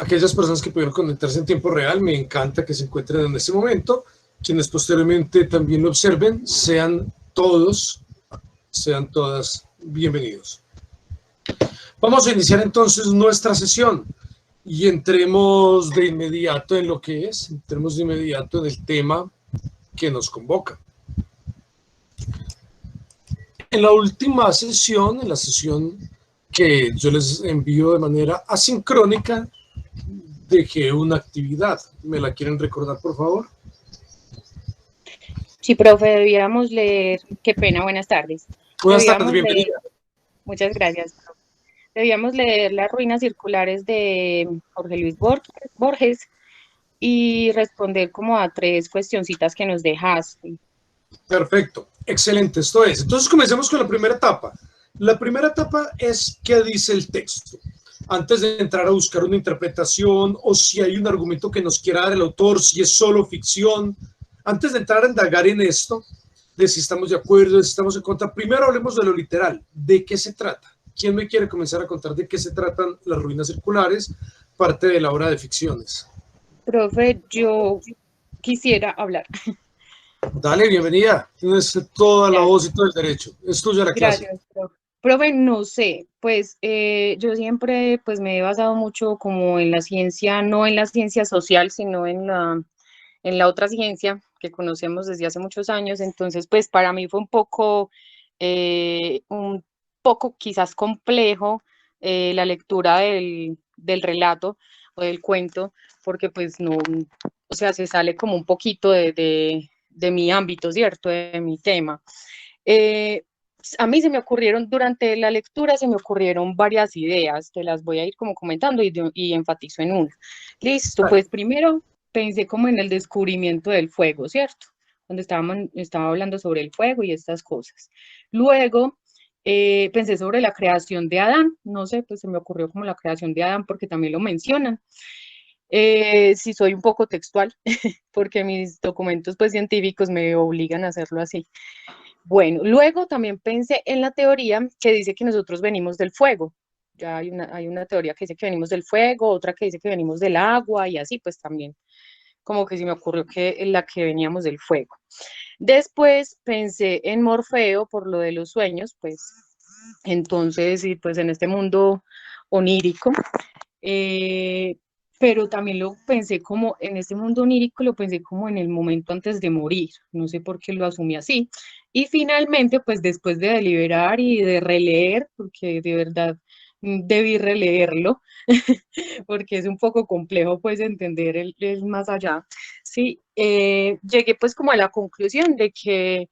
aquellas personas que pudieron conectarse en tiempo real, me encanta que se encuentren en este momento. Quienes posteriormente también lo observen, sean todos, sean todas bienvenidos. Vamos a iniciar entonces nuestra sesión y entremos de inmediato en lo que es, entremos de inmediato en el tema que nos convoca. En la última sesión, en la sesión que yo les envío de manera asincrónica, dejé una actividad. ¿Me la quieren recordar, por favor? Sí, profe, debíamos leer, qué pena, buenas tardes. Buenas tardes, bienvenida. Muchas gracias. Debíamos leer Las ruinas circulares de Jorge Luis Borges y responder como a 3 cuestioncitas que nos dejaste. Perfecto, excelente, esto es. Entonces comencemos con la primera etapa. La primera etapa es qué dice el texto. Antes de entrar a buscar una interpretación o si hay un argumento que nos quiera dar el autor, si es solo ficción, antes de entrar a indagar en esto, de si estamos de acuerdo, de si estamos en contra, primero hablemos de lo literal, ¿de qué se trata? ¿Quién me quiere comenzar a contar de qué se tratan Las ruinas circulares, parte de la obra de ficciones? Profe, yo quisiera hablar. Dale, bienvenida. Tienes toda la voz y todo el derecho. Es tuya la clase. Gracias, profe. Profe, no sé, pues yo siempre pues me he basado mucho como en la ciencia, no en la ciencia social, sino en la otra ciencia que conocemos desde hace muchos años. Entonces, pues para mí fue un poco quizás complejo la lectura del relato o del cuento, porque pues no, o sea, se sale como un poquito de mi ámbito, ¿cierto? De mi tema. A mí se me ocurrieron, durante la lectura se me ocurrieron varias ideas, te las voy a ir como comentando y enfatizo en una. Listo, pues primero pensé como en el descubrimiento del fuego, ¿cierto? Donde estaba hablando sobre el fuego y estas cosas. Luego pensé sobre la creación de Adán, no sé, pues se me ocurrió como la creación de Adán porque también lo mencionan. Sí soy un poco textual, porque mis documentos pues científicos me obligan a hacerlo así. Bueno, luego también pensé en la teoría que dice que nosotros venimos del fuego. Ya hay una teoría que dice que venimos del fuego, otra que dice que venimos del agua y así, pues también como que se me ocurrió que en la que veníamos del fuego. Después pensé en Morfeo por lo de los sueños, pues entonces, y pues en este mundo onírico, pero también lo pensé como en este mundo onírico, lo pensé como en el momento antes de morir, no sé por qué lo asumí así. Y finalmente, pues después de deliberar y de releer, porque de verdad debí releerlo, porque es un poco complejo pues entender el más allá, sí, llegué pues como a la conclusión de que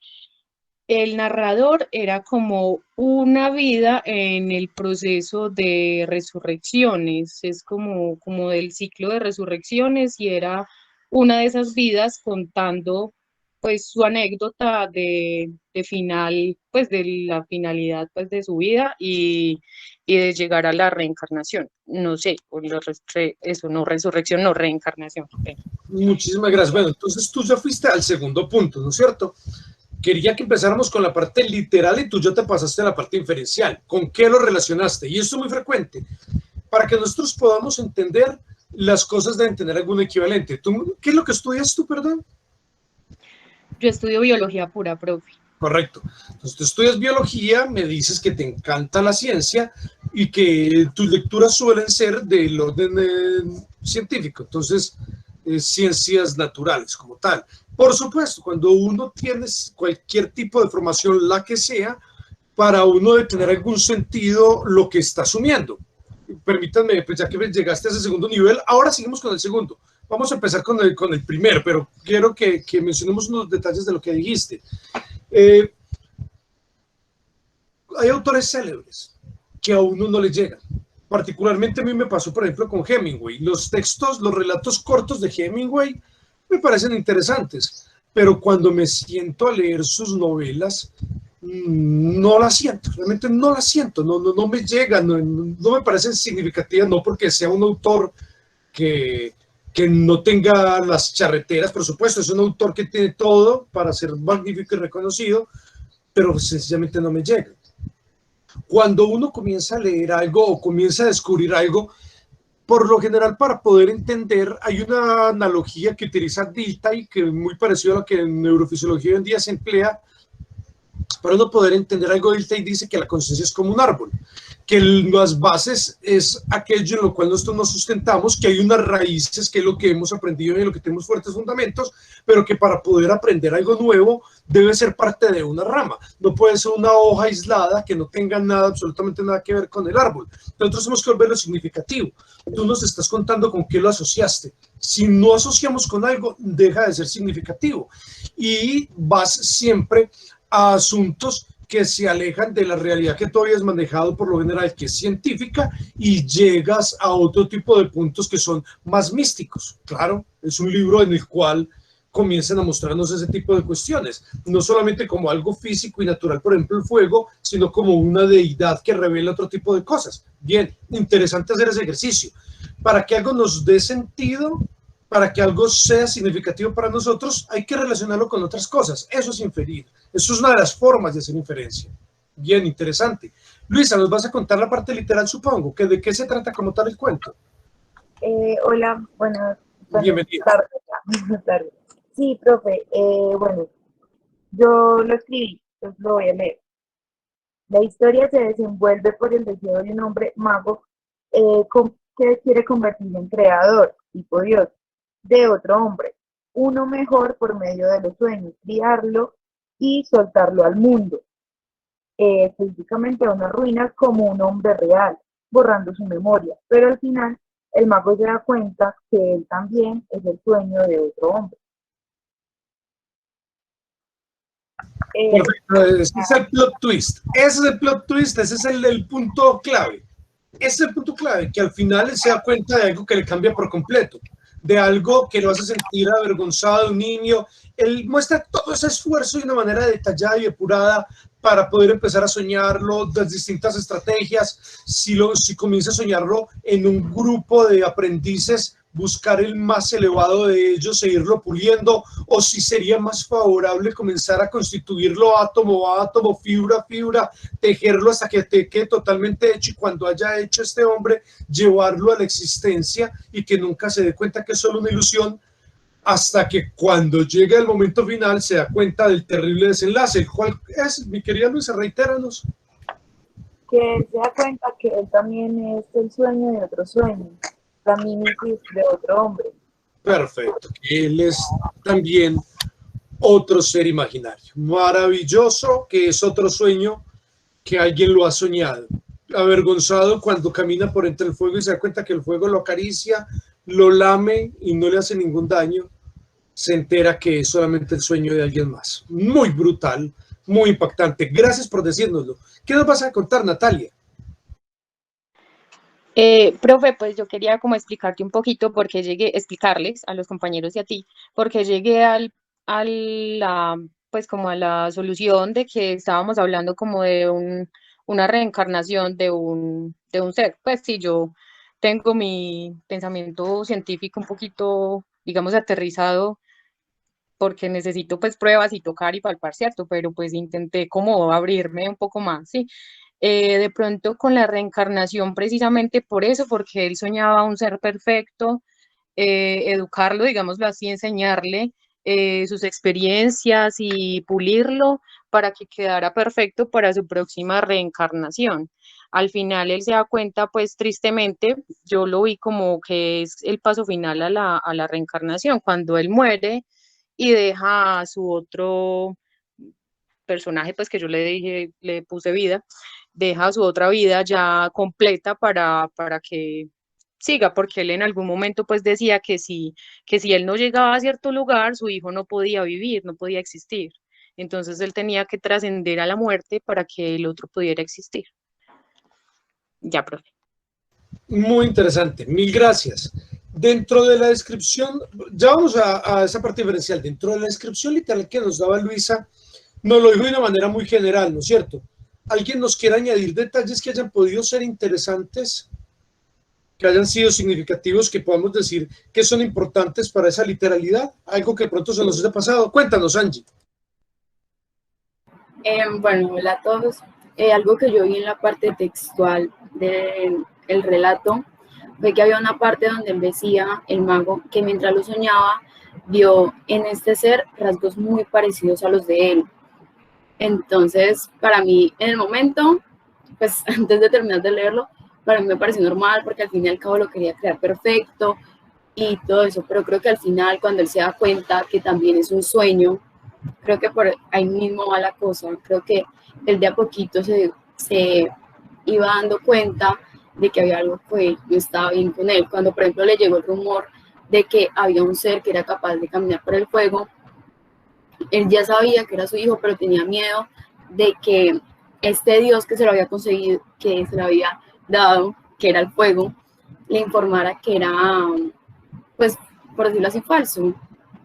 el narrador era como una vida en el proceso de resurrecciones, es como del ciclo de resurrecciones y era una de esas vidas contando pues su anécdota de final, pues de la finalidad pues de su vida y de llegar a la reencarnación, no sé, eso no, resurrección, no, reencarnación. Muchísimas gracias. Bueno, entonces tú ya fuiste al segundo punto, ¿no es cierto? Quería que empezáramos con la parte literal y tú ya te pasaste a la parte inferencial. ¿Con qué lo relacionaste? Y esto es muy frecuente. Para que nosotros podamos entender, las cosas deben tener algún equivalente. ¿Qué es lo que estudias tú, perdón? Yo estudio biología pura, profe. Correcto. Entonces tú estudias biología, me dices que te encanta la ciencia y que tus lecturas suelen ser del orden científico. Entonces, ciencias naturales como tal. Por supuesto, cuando uno tiene cualquier tipo de formación, la que sea, para uno de tener algún sentido lo que está asumiendo. Permítanme, pues ya que llegaste a ese segundo nivel, ahora seguimos con el segundo. Vamos a empezar con el primero, pero quiero que mencionemos unos detalles de lo que dijiste. Hay autores célebres que a uno no le llegan. Particularmente a mí me pasó, por ejemplo, con Hemingway. Los textos, los relatos cortos de Hemingway me parecen interesantes, pero cuando me siento a leer sus novelas, no las siento, realmente no las siento, no me llegan, no me parecen significativas, no porque sea un autor que no tenga las charreteras, por supuesto, es un autor que tiene todo para ser magnífico y reconocido, pero sencillamente no me llega. Cuando uno comienza a leer algo o comienza a descubrir algo, Por lo general, para poder entender, hay una analogía que utiliza Dilthey, que es muy parecido a lo que en neurofisiología hoy en día se emplea. Para uno poder entender algo, Dilthey dice que la conciencia es como un árbol, que las bases es aquello en lo cual nosotros nos sustentamos, que hay unas raíces, que es lo que hemos aprendido y en lo que tenemos fuertes fundamentos, pero que para poder aprender algo nuevo debe ser parte de una rama, no puede ser una hoja aislada que no tenga nada, absolutamente nada que ver con el árbol. Nosotros tenemos que volverlo significativo. Tú nos estás contando con qué lo asociaste. Si no asociamos con algo, deja de ser significativo y vas siempre a asuntos que se alejan de la realidad que tú habías manejado por lo general, que es científica, y llegas a otro tipo de puntos que son más místicos. Claro, es un libro en el cual comienzan a mostrarnos ese tipo de cuestiones, no solamente como algo físico y natural, por ejemplo el fuego, sino como una deidad que revela otro tipo de cosas. Bien, interesante hacer ese ejercicio. Para que algo nos dé sentido, para que algo sea significativo para nosotros, hay que relacionarlo con otras cosas. Eso es inferir. Eso es una de las formas de hacer inferencia. Bien, interesante. Luisa, nos vas a contar la parte literal, supongo. Que ¿de qué se trata como tal el cuento? Hola, buenas Bienvenida. tardes. Sí, profe, bueno, yo lo escribí, entonces lo voy a leer. La historia se desenvuelve por el deseo de un hombre mago que quiere convertirse en creador, tipo Dios, de otro hombre, uno mejor por medio de los sueños, criarlo y soltarlo al mundo, específicamente a unas ruinas como un hombre real, borrando su memoria, pero al final el mago se da cuenta que él también es el sueño de otro hombre. Perfecto, ese es el plot twist. Ese es el plot twist, ese es el punto clave. Ese es el punto clave, que al final él se da cuenta de algo que le cambia por completo, de algo que lo hace sentir avergonzado, un niño. Él muestra todo ese esfuerzo de una manera detallada y depurada para poder empezar a soñarlo, las distintas estrategias, si comienza a soñarlo en un grupo de aprendices, buscar el más elevado de ellos e irlo puliendo, o si sería más favorable comenzar a constituirlo átomo a átomo, fibra a fibra, tejerlo hasta que te quede totalmente hecho, y cuando haya hecho este hombre, llevarlo a la existencia y que nunca se dé cuenta que es solo una ilusión, hasta que cuando llegue el momento final se da cuenta del terrible desenlace. ¿Cuál es, mi querida Luisa? Reitéranos. Que él se da cuenta que él también es el sueño de otro sueño, la mímesis de otro hombre. Perfecto, que él es también otro ser imaginario, maravilloso, que es otro sueño que alguien lo ha soñado, avergonzado cuando camina por entre el fuego y se da cuenta que el fuego lo acaricia, lo lame y no le hace ningún daño, se entera que es solamente el sueño de alguien más. Muy brutal, muy impactante. Gracias por decírnoslo. ¿Qué nos vas a contar, Natalia? Profe, pues yo quería como explicarte un poquito por qué llegué, explicarles a los compañeros y a ti, por qué llegué a la, pues como a la solución de que estábamos hablando como de una reencarnación de un ser. Pues sí, yo tengo mi pensamiento científico un poquito, digamos, aterrizado porque necesito pues pruebas y tocar y palpar, ¿cierto? Pero pues intenté como abrirme un poco más, ¿sí? De pronto con la reencarnación precisamente por eso, porque él soñaba un ser perfecto, educarlo, digámoslo así, enseñarle sus experiencias y pulirlo para que quedara perfecto para su próxima reencarnación. Al final él se da cuenta, pues tristemente, yo lo vi como que es el paso final a la reencarnación, cuando él muere y deja a su otro personaje, pues que yo le dije, le puse vida, deja su otra vida ya completa para que siga, porque él en algún momento pues decía que si él no llegaba a cierto lugar, su hijo no podía vivir, no podía existir. Entonces él tenía que trascender a la muerte para que el otro pudiera existir. Ya, profe. Muy interesante, mil gracias. Dentro de la descripción, ya vamos a esa parte diferencial, dentro de la descripción literal que nos daba Luisa, nos lo dijo de una manera muy general, ¿no es cierto? ¿Alguien nos quiere añadir detalles que hayan podido ser interesantes, que hayan sido significativos, que podamos decir que son importantes para esa literalidad? Algo que pronto se nos haya pasado. Cuéntanos, Angie. Bueno, hola a todos. Algo que yo vi en la parte textual del relato fue que había una parte donde él decía, el mago, que mientras lo soñaba, vio en este ser rasgos muy parecidos a los de él. Entonces, para mí, en el momento, pues antes de terminar de leerlo, para mí me pareció normal porque al fin y al cabo lo quería crear perfecto y todo eso, pero creo que al final, cuando él se da cuenta que también es un sueño, creo que por ahí mismo va la cosa. Creo que él de a poquito se iba dando cuenta de que había algo que no estaba bien con él. Cuando, por ejemplo, le llegó el rumor de que había un ser que era capaz de caminar por el fuego, él ya sabía que era su hijo, pero tenía miedo de que este Dios que se lo había conseguido, que se lo había dado, que era el fuego, le informara que era, pues, por decirlo así, falso,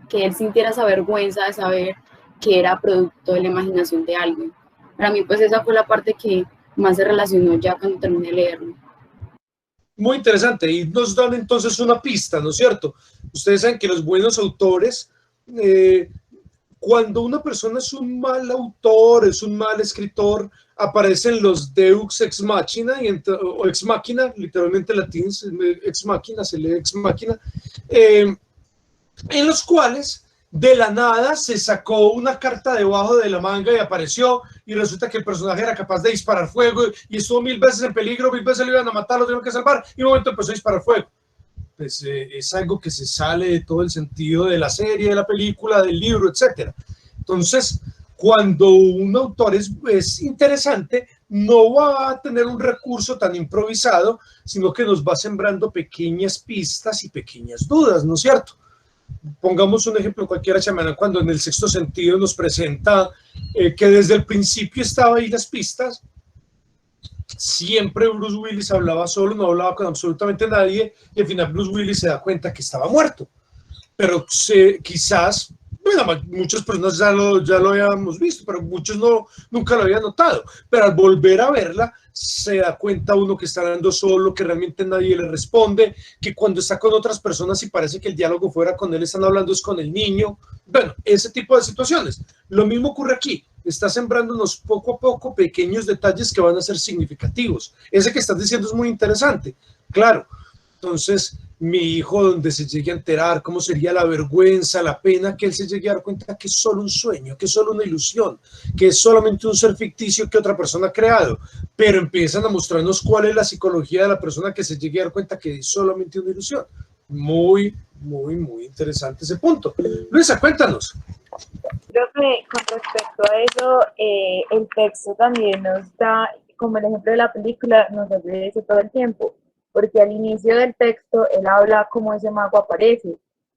que él sintiera esa vergüenza de saber que era producto de la imaginación de alguien. Para mí, pues, esa fue la parte que más se relacionó ya cuando terminé de leerlo. Muy interesante, y nos dan entonces una pista, ¿no es cierto? Ustedes saben que los buenos autores, cuando una persona es un mal autor, es un mal escritor, aparecen los Deux ex machina, o ex machina, literalmente latín, ex machina, se lee ex machina, en los cuales de la nada se sacó una carta debajo de la manga y apareció, y resulta que el personaje era capaz de disparar fuego y estuvo 1000 veces en peligro, 1000 veces le iban a matar, lo tuvieron que salvar, y en un momento empezó a disparar fuego. Pues es algo que se sale de todo el sentido de la serie, de la película, del libro, etc. Entonces, cuando un autor es interesante, no va a tener un recurso tan improvisado, sino que nos va sembrando pequeñas pistas y pequeñas dudas, ¿no es cierto? Pongamos un ejemplo cualquiera, Chamarán, cuando en el Sexto Sentido nos presenta que desde el principio estaba ahí las pistas. Siempre Bruce Willis hablaba solo, no hablaba con absolutamente nadie, y al final Bruce Willis se da cuenta que estaba muerto. Pero quizás, bueno, muchas personas ya lo habíamos visto, pero muchos nunca lo habían notado. Pero al volver a verla, se da cuenta uno que está hablando solo, que realmente nadie le responde, que cuando está con otras personas y parece que el diálogo fuera con él, están hablando es con el niño. Bueno, ese tipo de situaciones. Lo mismo ocurre aquí. Está sembrándonos poco a poco pequeños detalles que van a ser significativos. Ese que estás diciendo es muy interesante. Claro. Entonces, mi hijo, donde se llegue a enterar cómo sería la vergüenza, la pena, que él se llegue a dar cuenta que es solo un sueño, que es solo una ilusión, que es solamente un ser ficticio que otra persona ha creado, pero empiezan a mostrarnos cuál es la psicología de la persona que se llegue a dar cuenta que es solamente una ilusión. Muy, muy, muy interesante ese punto. Luisa, cuéntanos. Creo que con respecto a eso, el texto también nos da, como el ejemplo de la película, nos obedece todo el tiempo, porque al inicio del texto él habla cómo ese mago aparece,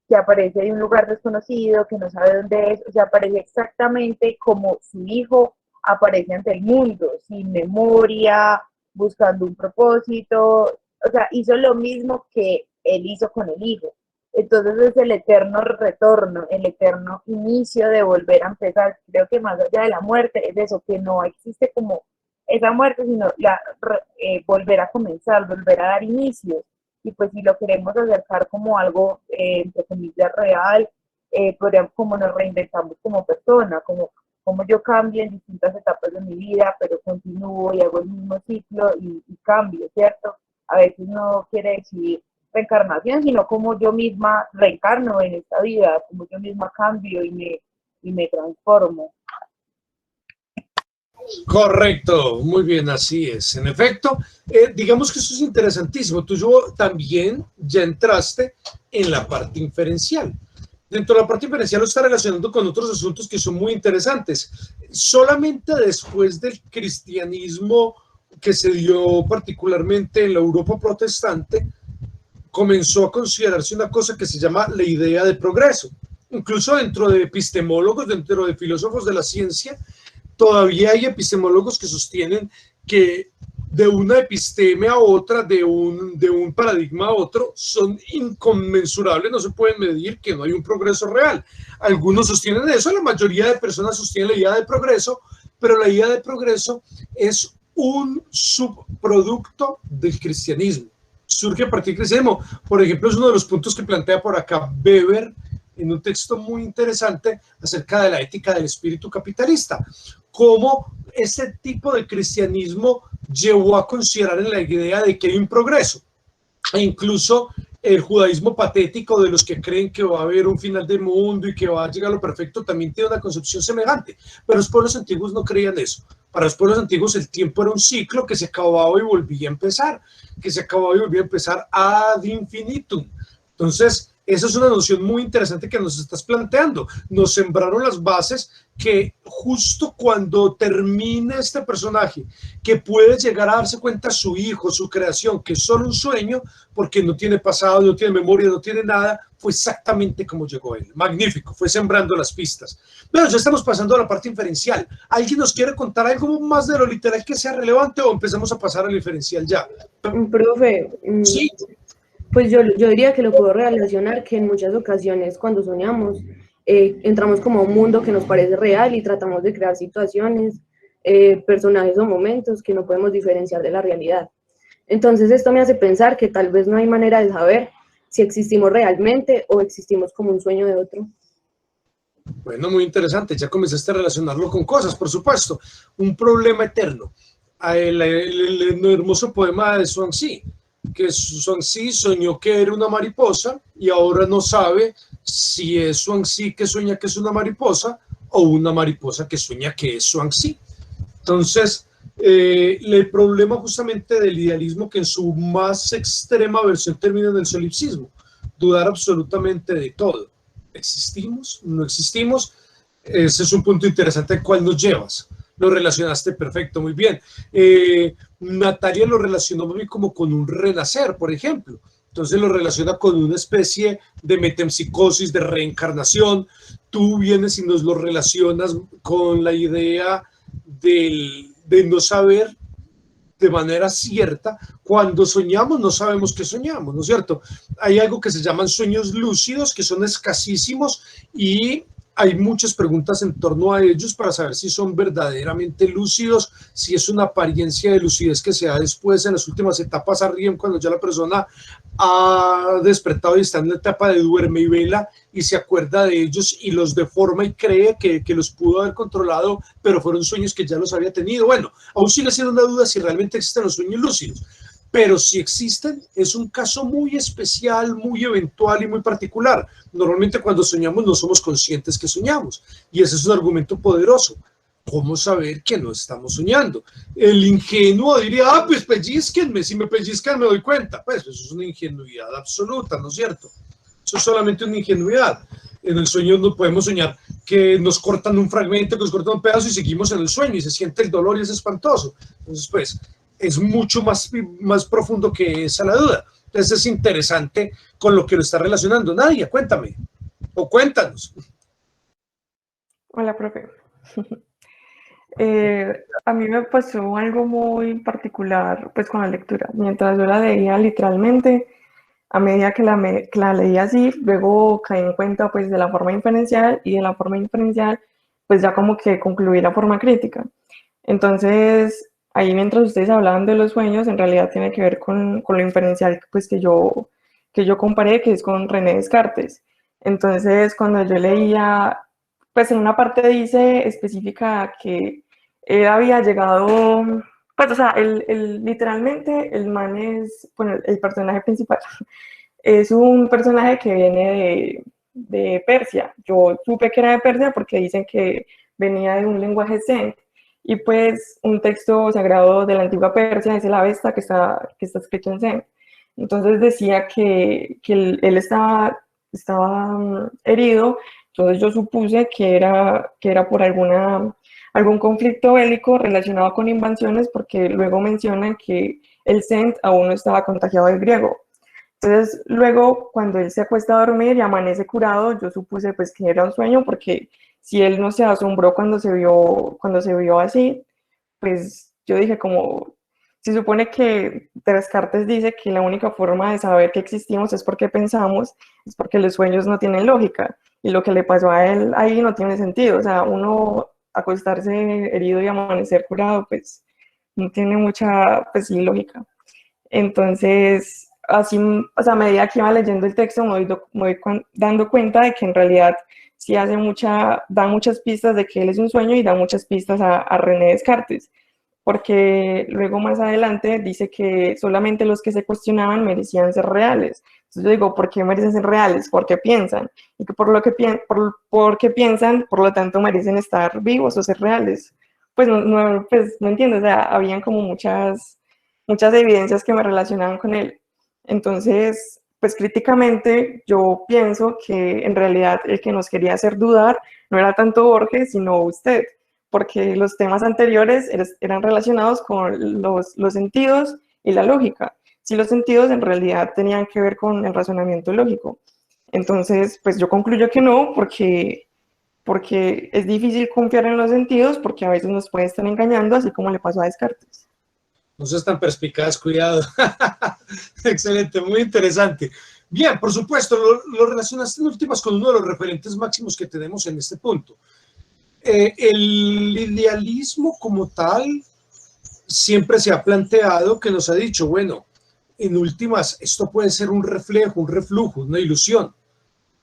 que aparece de un lugar desconocido, que no sabe dónde es, o sea, aparece exactamente como su hijo aparece ante el mundo, sin memoria, buscando un propósito, o sea, hizo lo mismo que él hizo con el hijo. Entonces es el eterno retorno, el eterno inicio de volver a empezar. Creo que más allá de la muerte es eso, que no existe como esa muerte, sino volver a comenzar, volver a dar inicios. Y pues si lo queremos acercar como algo, entre comillas, real, podríamos, como nos reinventamos como persona, como yo cambio en distintas etapas de mi vida, pero continúo y hago el mismo ciclo y cambio, ¿cierto? A veces no quiere decir reencarnación, sino como yo misma reencarno en esta vida, como yo misma cambio y me transformo. Correcto, muy bien, así es. En efecto, digamos que eso es interesantísimo. Tú también ya entraste en la parte inferencial. Dentro de la parte inferencial lo está relacionando con otros asuntos que son muy interesantes. Solamente después del cristianismo que se dio particularmente en la Europa protestante, comenzó a considerarse una cosa que se llama la idea de progreso. Incluso dentro de epistemólogos, dentro de filósofos de la ciencia, todavía hay epistemólogos que sostienen que de una episteme a otra, de un paradigma a otro, son inconmensurables, no se pueden medir, que no hay un progreso real. Algunos sostienen eso, la mayoría de personas sostienen la idea de progreso, pero la idea de progreso es un subproducto del cristianismo. Surge a partir del cristianismo. Por ejemplo, es uno de los puntos que plantea por acá Weber en un texto muy interesante acerca de la ética del espíritu capitalista. Cómo ese tipo de cristianismo llevó a considerar en la idea de que hay un progreso. E incluso el judaísmo patético de los que creen que va a haber un final del mundo y que va a llegar a lo perfecto también tiene una concepción semejante. Pero los pueblos antiguos no creían eso. Para los pueblos antiguos el tiempo era un ciclo que se acababa y volvía a empezar, que se acababa y volvía a empezar ad infinitum. Entonces, esa es una noción muy interesante que nos estás planteando. Nos sembraron las bases que justo cuando termine este personaje, que puede llegar a darse cuenta su hijo, su creación, que es solo un sueño, porque no tiene pasado, no tiene memoria, no tiene nada, fue exactamente como llegó él. Magnífico, fue sembrando las pistas. Bueno, ya estamos pasando a la parte inferencial. ¿Alguien nos quiere contar algo más de lo literal que sea relevante o empezamos a pasar al inferencial ya? Profe, Sí. pues yo diría que lo puedo relacionar que en muchas ocasiones cuando soñamos entramos como a un mundo que nos parece real y tratamos de crear situaciones, personajes o momentos que no podemos diferenciar de la realidad. Entonces esto me hace pensar que tal vez no hay manera de saber si existimos realmente o existimos como un sueño de otro. Bueno, muy interesante. Ya comenzaste a relacionarlo con cosas, por supuesto. Un problema eterno. El hermoso poema de Zhuangzi, que Zhuangzi soñó que era una mariposa y ahora no sabe si es Zhuangzi que sueña que es una mariposa o una mariposa que sueña que es Zhuangzi. Entonces, el problema justamente del idealismo que en su más extrema versión termina en el solipsismo, dudar absolutamente de todo. ¿Existimos? ¿No existimos? Ese es un punto interesante al cual nos llevas. Lo relacionaste perfecto, muy bien. Natalia lo relacionó muy como con un renacer, por ejemplo. Entonces lo relaciona con una especie de metempsicosis, de reencarnación. Tú vienes y nos lo relacionas con la idea de no saber de manera cierta. Cuando soñamos no sabemos qué soñamos, ¿no es cierto? Hay algo que se llaman sueños lúcidos, que son escasísimos y hay muchas preguntas en torno a ellos para saber si son verdaderamente lúcidos, si es una apariencia de lucidez que se da después en las últimas etapas arriba, cuando ya la persona ha despertado y está en la etapa de duerme y vela y se acuerda de ellos y los deforma y cree que los pudo haber controlado, pero fueron sueños que ya los había tenido. Bueno, aún sigue siendo una duda si realmente existen los sueños lúcidos. Pero si existen, es un caso muy especial, muy eventual y muy particular. Normalmente cuando soñamos no somos conscientes que soñamos. Y ese es un argumento poderoso. ¿Cómo saber que no estamos soñando? El ingenuo diría, pues pellizquenme, si me pellizcan me doy cuenta. Pues eso es una ingenuidad absoluta, ¿no es cierto? Eso es solamente una ingenuidad. En el sueño no podemos soñar que nos cortan un fragmento, que nos cortan un pedazo y seguimos en el sueño y se siente el dolor y es espantoso. Entonces, pues, es mucho más profundo que esa la duda. Entonces es interesante con lo que lo está relacionando. Nadia, cuéntame, o cuéntanos. Hola, profe. A mí me pasó algo muy particular pues con la lectura. Mientras yo la leía literalmente, a medida que la leía así, luego caí en cuenta pues de la forma inferencial y de la forma inferencial pues ya como que concluí la forma crítica. Entonces, ahí mientras ustedes hablaban de los sueños, en realidad tiene que ver con lo inferencial pues que yo comparé, que es con René Descartes. Entonces, cuando yo leía, pues en una parte dice específica que él había llegado, pues o sea, literalmente el man es, bueno, el personaje principal es un personaje que viene de Persia. Yo supe que era de Persia porque dicen que venía de un lenguaje zen. Y pues un texto sagrado de la antigua Persia es el Avesta que está escrito en zen. Entonces decía que él estaba herido, entonces yo supuse que era por algún conflicto bélico relacionado con invasiones, porque luego mencionan que el zen aún no estaba contagiado del griego. Entonces luego cuando él se acuesta a dormir y amanece curado, yo supuse pues que era un sueño, porque si él no se asombró cuando se vio así, pues yo dije como, se supone que Descartes dice que la única forma de saber que existimos es porque pensamos, es porque los sueños no tienen lógica, y lo que le pasó a él ahí no tiene sentido. O sea, uno acostarse herido y amanecer curado, pues no tiene mucha, pues sí, lógica. Entonces, así, o sea, a medida que iba leyendo el texto me voy dando cuenta de que en realidad sí da muchas pistas de que él es un sueño y da muchas pistas a René Descartes. porque luego más adelante dice que solamente los que se cuestionaban merecían ser reales. Entonces yo digo, ¿por qué merecen ser reales? Porque piensan, y que por lo que porque piensan, por lo tanto merecen estar vivos o ser reales. Pues pues no entiendo, o sea, habían como muchas evidencias que me relacionaban con él. Entonces, pues críticamente yo pienso que en realidad el que nos quería hacer dudar no era tanto Borges, sino usted, porque los temas anteriores eran relacionados con los sentidos y la lógica. Si los sentidos en realidad tenían que ver con el razonamiento lógico. Entonces, pues yo concluyo que no, porque es difícil confiar en los sentidos, porque a veces nos pueden estar engañando, así como le pasó a Descartes. No seas tan perspicaz, cuidado. Excelente, muy interesante. Bien, por supuesto, lo relacionaste en últimas con uno de los referentes máximos que tenemos en este punto. El idealismo como tal siempre se ha planteado que nos ha dicho, bueno, en últimas, esto puede ser un reflejo, un reflujo, una ilusión.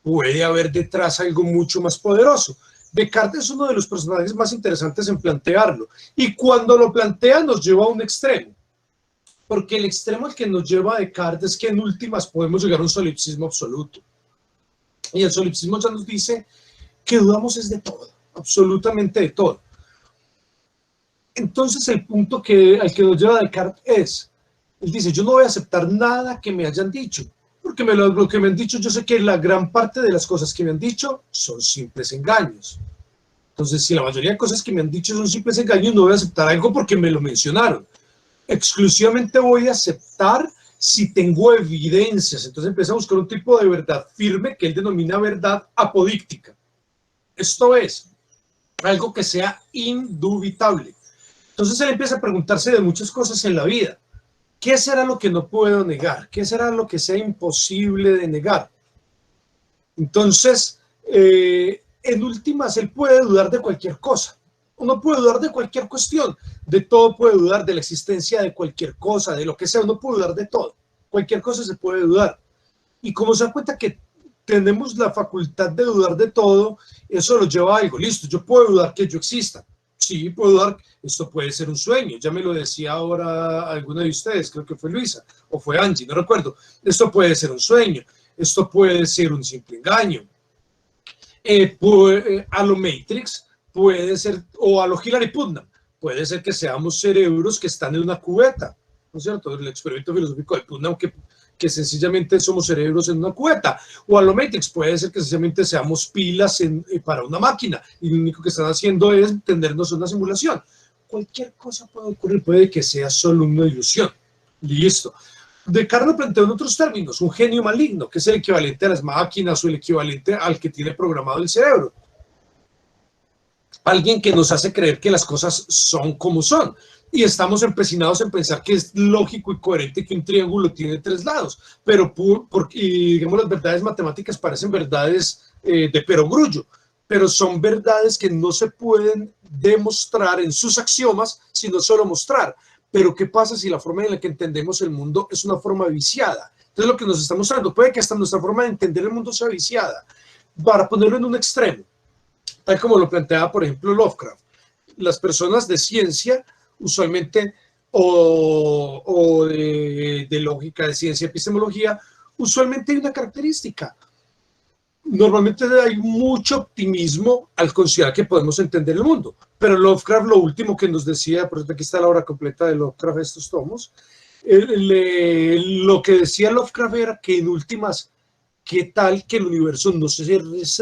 Puede haber detrás algo mucho más poderoso. Descartes es uno de los personajes más interesantes en plantearlo. Y cuando lo plantea nos lleva a un extremo. Porque el extremo al que nos lleva a Descartes es que en últimas podemos llegar a un solipsismo absoluto. Y el solipsismo ya nos dice que dudamos es de todo, absolutamente de todo. Entonces el punto al que nos lleva Descartes es, él dice, yo no voy a aceptar nada que me hayan dicho, porque lo que me han dicho, yo sé que la gran parte de las cosas que me han dicho son simples engaños. Entonces, si la mayoría de cosas que me han dicho son simples engaños, no voy a aceptar algo porque me lo mencionaron. Exclusivamente voy a aceptar si tengo evidencias. Entonces empieza a buscar un tipo de verdad firme que él denomina verdad apodíctica. Esto es, algo que sea indubitable. Entonces él empieza a preguntarse de muchas cosas en la vida. ¿Qué será lo que no puedo negar? ¿Qué será lo que sea imposible de negar? Entonces, en últimas, él puede dudar de cualquier cosa. Uno puede dudar de cualquier cuestión. De todo puede dudar, de la existencia de cualquier cosa, de lo que sea. Uno puede dudar de todo. Cualquier cosa se puede dudar. Y como se da cuenta que tenemos la facultad de dudar de todo, eso lo lleva a algo. Listo, yo puedo dudar que yo exista. Sí, puedo dudar, esto puede ser un sueño, ya me lo decía ahora alguna de ustedes, creo que fue Luisa, o fue Angie, no recuerdo. Esto puede ser un sueño, esto puede ser un simple engaño. A lo Matrix puede ser, o a lo Hilary Putnam, puede ser que seamos cerebros que están en una cubeta, ¿no es cierto? El experimento filosófico de Putnam que sencillamente somos cerebros en una cubeta, o a lo Matrix puede ser que sencillamente seamos pilas para una máquina y lo único que están haciendo es entendernos una simulación. Cualquier cosa puede ocurrir, puede que sea solo una ilusión. Listo. Descartes lo planteó en otros términos, un genio maligno, que es el equivalente a las máquinas o el equivalente al que tiene programado el cerebro. Alguien que nos hace creer que las cosas son como son. Y estamos empecinados en pensar que es lógico y coherente que un triángulo tiene tres lados, pero digamos las verdades matemáticas parecen verdades de perogrullo, pero son verdades que no se pueden demostrar en sus axiomas, sino solo mostrar. Pero ¿qué pasa si la forma en la que entendemos el mundo es una forma viciada? Entonces lo que nos está mostrando, puede que hasta nuestra forma de entender el mundo sea viciada. Para ponerlo en un extremo, tal como lo planteaba por ejemplo Lovecraft, las personas de ciencia usualmente, o de lógica, de ciencia, epistemología, usualmente hay una característica. Normalmente hay mucho optimismo al considerar que podemos entender el mundo, pero Lovecraft lo último que nos decía, por ejemplo aquí está la obra completa de Lovecraft, estos tomos, lo que decía Lovecraft era que en últimas, ¿qué tal que el universo no se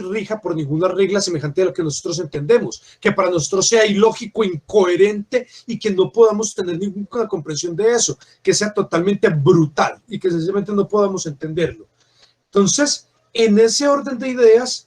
rija por ninguna regla semejante a lo que nosotros entendemos? Que para nosotros sea ilógico, incoherente y que no podamos tener ninguna comprensión de eso, que sea totalmente brutal y que sencillamente no podamos entenderlo. Entonces, en ese orden de ideas,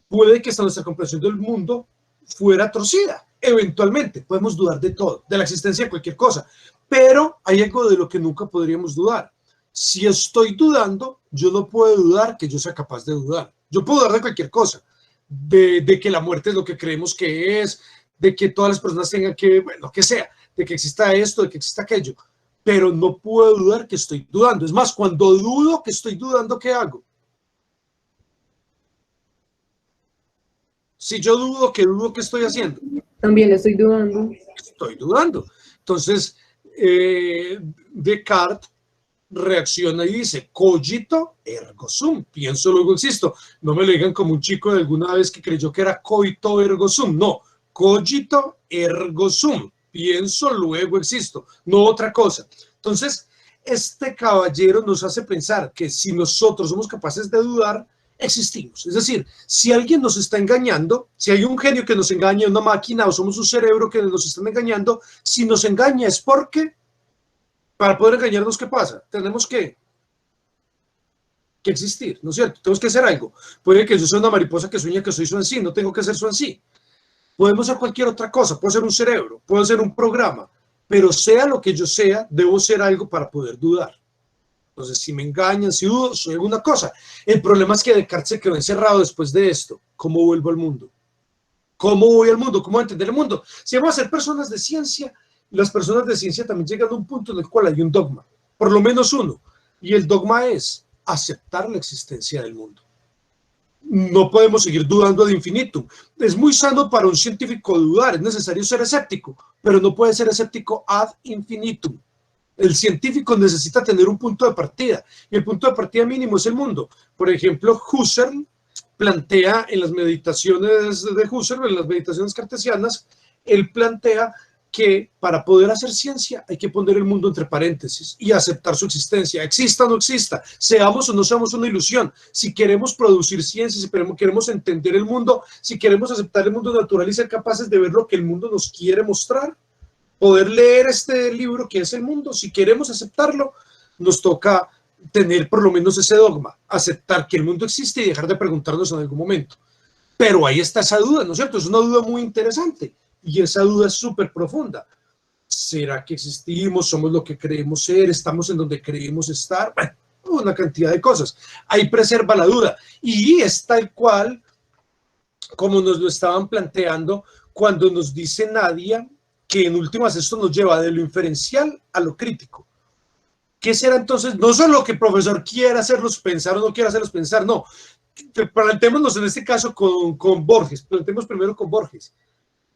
puede que hasta nuestra comprensión del mundo fuera torcida. Eventualmente, podemos dudar de todo, de la existencia de cualquier cosa, pero hay algo de lo que nunca podríamos dudar. Si estoy dudando, yo no puedo dudar que yo sea capaz de dudar. Yo puedo dudar de cualquier cosa, de que la muerte es lo que creemos que es, de que todas las personas tengan que, bueno, lo que sea, de que exista esto, de que exista aquello, pero no puedo dudar que estoy dudando. Es más, cuando dudo que estoy dudando, ¿qué hago? Si yo dudo, ¿qué estoy haciendo? También estoy dudando. Estoy dudando. Entonces, Descartes reacciona y dice, cogito ergo sum, pienso luego existo. No me lo digan como un chico de alguna vez que creyó que era coito ergo sum, no, cogito ergo sum, pienso luego existo, no otra cosa. Entonces, este caballero nos hace pensar que si nosotros somos capaces de dudar, existimos. Es decir, si alguien nos está engañando, si hay un genio que nos engaña, una máquina, o somos un cerebro que nos están engañando, si nos engaña es porque, para poder engañarnos, ¿qué pasa? Tenemos que existir, ¿no es cierto? Tenemos que hacer algo. Puede que yo sea una mariposa que sueña que soy Swansea, no tengo que ser Swansea. Podemos ser cualquier otra cosa, puedo ser un cerebro, puedo ser un programa, pero sea lo que yo sea, debo ser algo para poder dudar. Entonces, si me engañan, si dudo, soy alguna cosa. El problema es que Descartes se quedó encerrado después de esto. ¿Cómo vuelvo al mundo? ¿Cómo voy al mundo? ¿Cómo voy a entender el mundo? Si vamos a ser personas de ciencia, las personas de ciencia también llegan a un punto en el cual hay un dogma, por lo menos uno, y el dogma es aceptar la existencia del mundo. No podemos seguir dudando ad infinitum. Es muy sano para un científico dudar, es necesario ser escéptico, pero no puede ser escéptico ad infinitum. El científico necesita tener un punto de partida, y el punto de partida mínimo es el mundo. Por ejemplo, Husserl plantea en las meditaciones de Husserl, en las meditaciones cartesianas, él plantea que para poder hacer ciencia hay que poner el mundo entre paréntesis y aceptar su existencia, exista o no exista, seamos o no seamos una ilusión. Si queremos producir ciencia, si queremos entender el mundo, si queremos aceptar el mundo natural y ser capaces de ver lo que el mundo nos quiere mostrar, poder leer este libro que es el mundo, si queremos aceptarlo, nos toca tener por lo menos ese dogma, aceptar que el mundo existe y dejar de preguntarnos en algún momento. Pero ahí está esa duda, ¿no es cierto? Es una duda muy interesante y esa duda es súper profunda. ¿Será que existimos? ¿Somos lo que creemos ser? ¿Estamos en donde creemos estar? Bueno, una cantidad de cosas. Ahí preserva la duda y es tal cual como nos lo estaban planteando cuando nos dice Nadia que en últimas esto nos lleva de lo inferencial a lo crítico. ¿Qué será entonces? No solo que el profesor quiera hacerlos pensar o no quiera hacerlos pensar, no. Plantémonos en este caso con Borges, planteemos primero con Borges.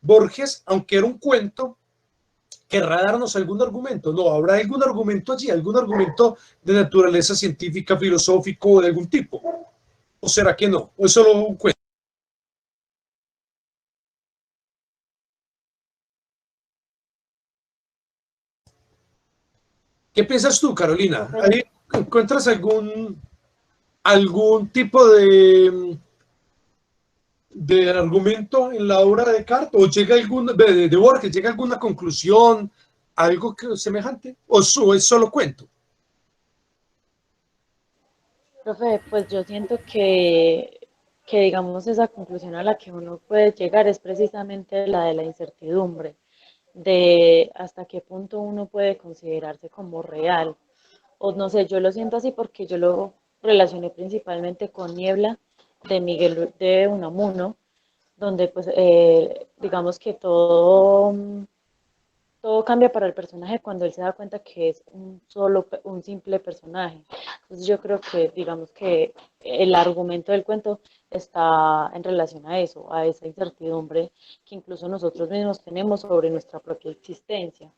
Borges, aunque era un cuento, querrá darnos algún argumento. No, habrá algún argumento allí, algún argumento de naturaleza científica, filosófico o de algún tipo. ¿O será que no? ¿O es solo un cuento? ¿Qué piensas tú, Carolina? ¿Ahí encuentras algún tipo de argumento en la obra de Descartes? ¿O llega de Borges, llega alguna conclusión, algo semejante? ¿O es solo cuento? Profe, pues yo siento que digamos esa conclusión a la que uno puede llegar es precisamente la de la incertidumbre, de hasta qué punto uno puede considerarse como real. O no sé, yo lo siento así porque yo lo relacioné principalmente con Niebla de Miguel de Unamuno, donde pues digamos que todo cambia para el personaje cuando él se da cuenta que es un simple personaje. Entonces yo creo que digamos que el argumento del cuento está en relación a eso, a esa incertidumbre que incluso nosotros mismos tenemos sobre nuestra propia existencia.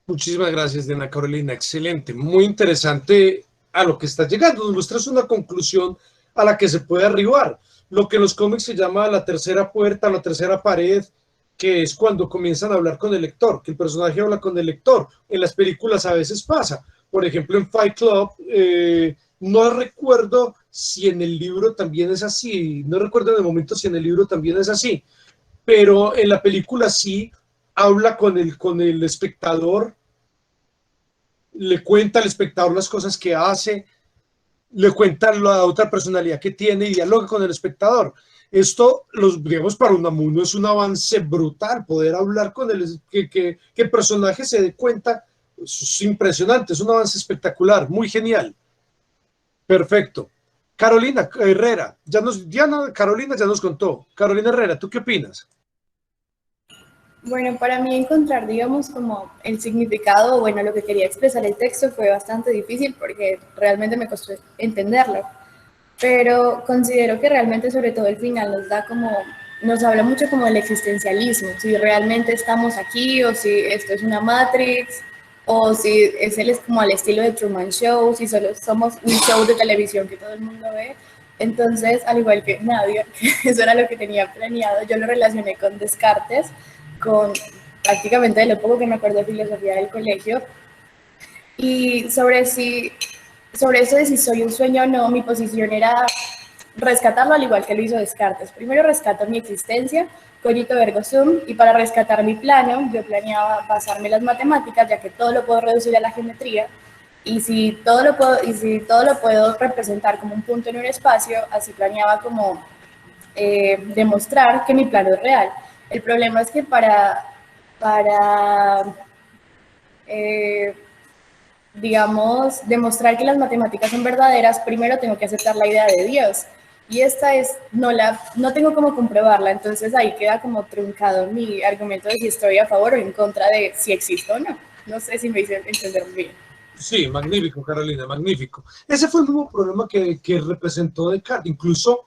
Muchísimas gracias, Diana Carolina. Excelente, muy interesante a lo que está llegando. Nos muestras una conclusión a la que se puede arribar. Lo que en los cómics se llama la tercera puerta, la tercera pared, que es cuando comienzan a hablar con el lector, que el personaje habla con el lector. En las películas a veces pasa. Por ejemplo, en Fight Club, no recuerdo si en el libro también es así, no recuerdo en el momento si en el libro también es así, pero en la película sí habla con el espectador, le cuenta al espectador las cosas que hace, le cuenta la otra personalidad que tiene y dialoga con el espectador. Esto, digamos, para Unamuno es un avance brutal, poder hablar con que el personaje se dé cuenta, es impresionante, es un avance espectacular, muy genial. Perfecto. Carolina Herrera, Carolina ya nos contó. Carolina Herrera, ¿tú qué opinas? Bueno, para mí encontrar, digamos, como el significado, bueno, lo que quería expresar el texto fue bastante difícil porque realmente me costó entenderlo. Pero considero que realmente, sobre todo el final, nos da como nos habla mucho como del existencialismo, si realmente estamos aquí o si esto es una Matrix o si es como al estilo de Truman Show, si solo somos un show de televisión que todo el mundo ve. Entonces, al igual que Nadia, eso era lo que tenía planeado, yo lo relacioné con Descartes, con prácticamente de lo poco que me acuerdo de filosofía del colegio. Y sobre eso de si soy un sueño o no, mi posición era rescatarlo al igual que lo hizo Descartes. Primero rescato mi existencia, cogito ergo sum, y para rescatar mi plano, yo planeaba basarme en las matemáticas, ya que todo lo puedo reducir a la geometría, y si todo lo puedo representar como un punto en un espacio, así planeaba como demostrar que mi plano es real. El problema es que para digamos, demostrar que las matemáticas son verdaderas, primero tengo que aceptar la idea de Dios. Y esta no tengo cómo comprobarla, entonces ahí queda como truncado mi argumento de si estoy a favor o en contra de si existe o no. No sé si me hice entender muy bien. Sí, magnífico, Carolina, magnífico. Ese fue el mismo problema que representó Descartes. Incluso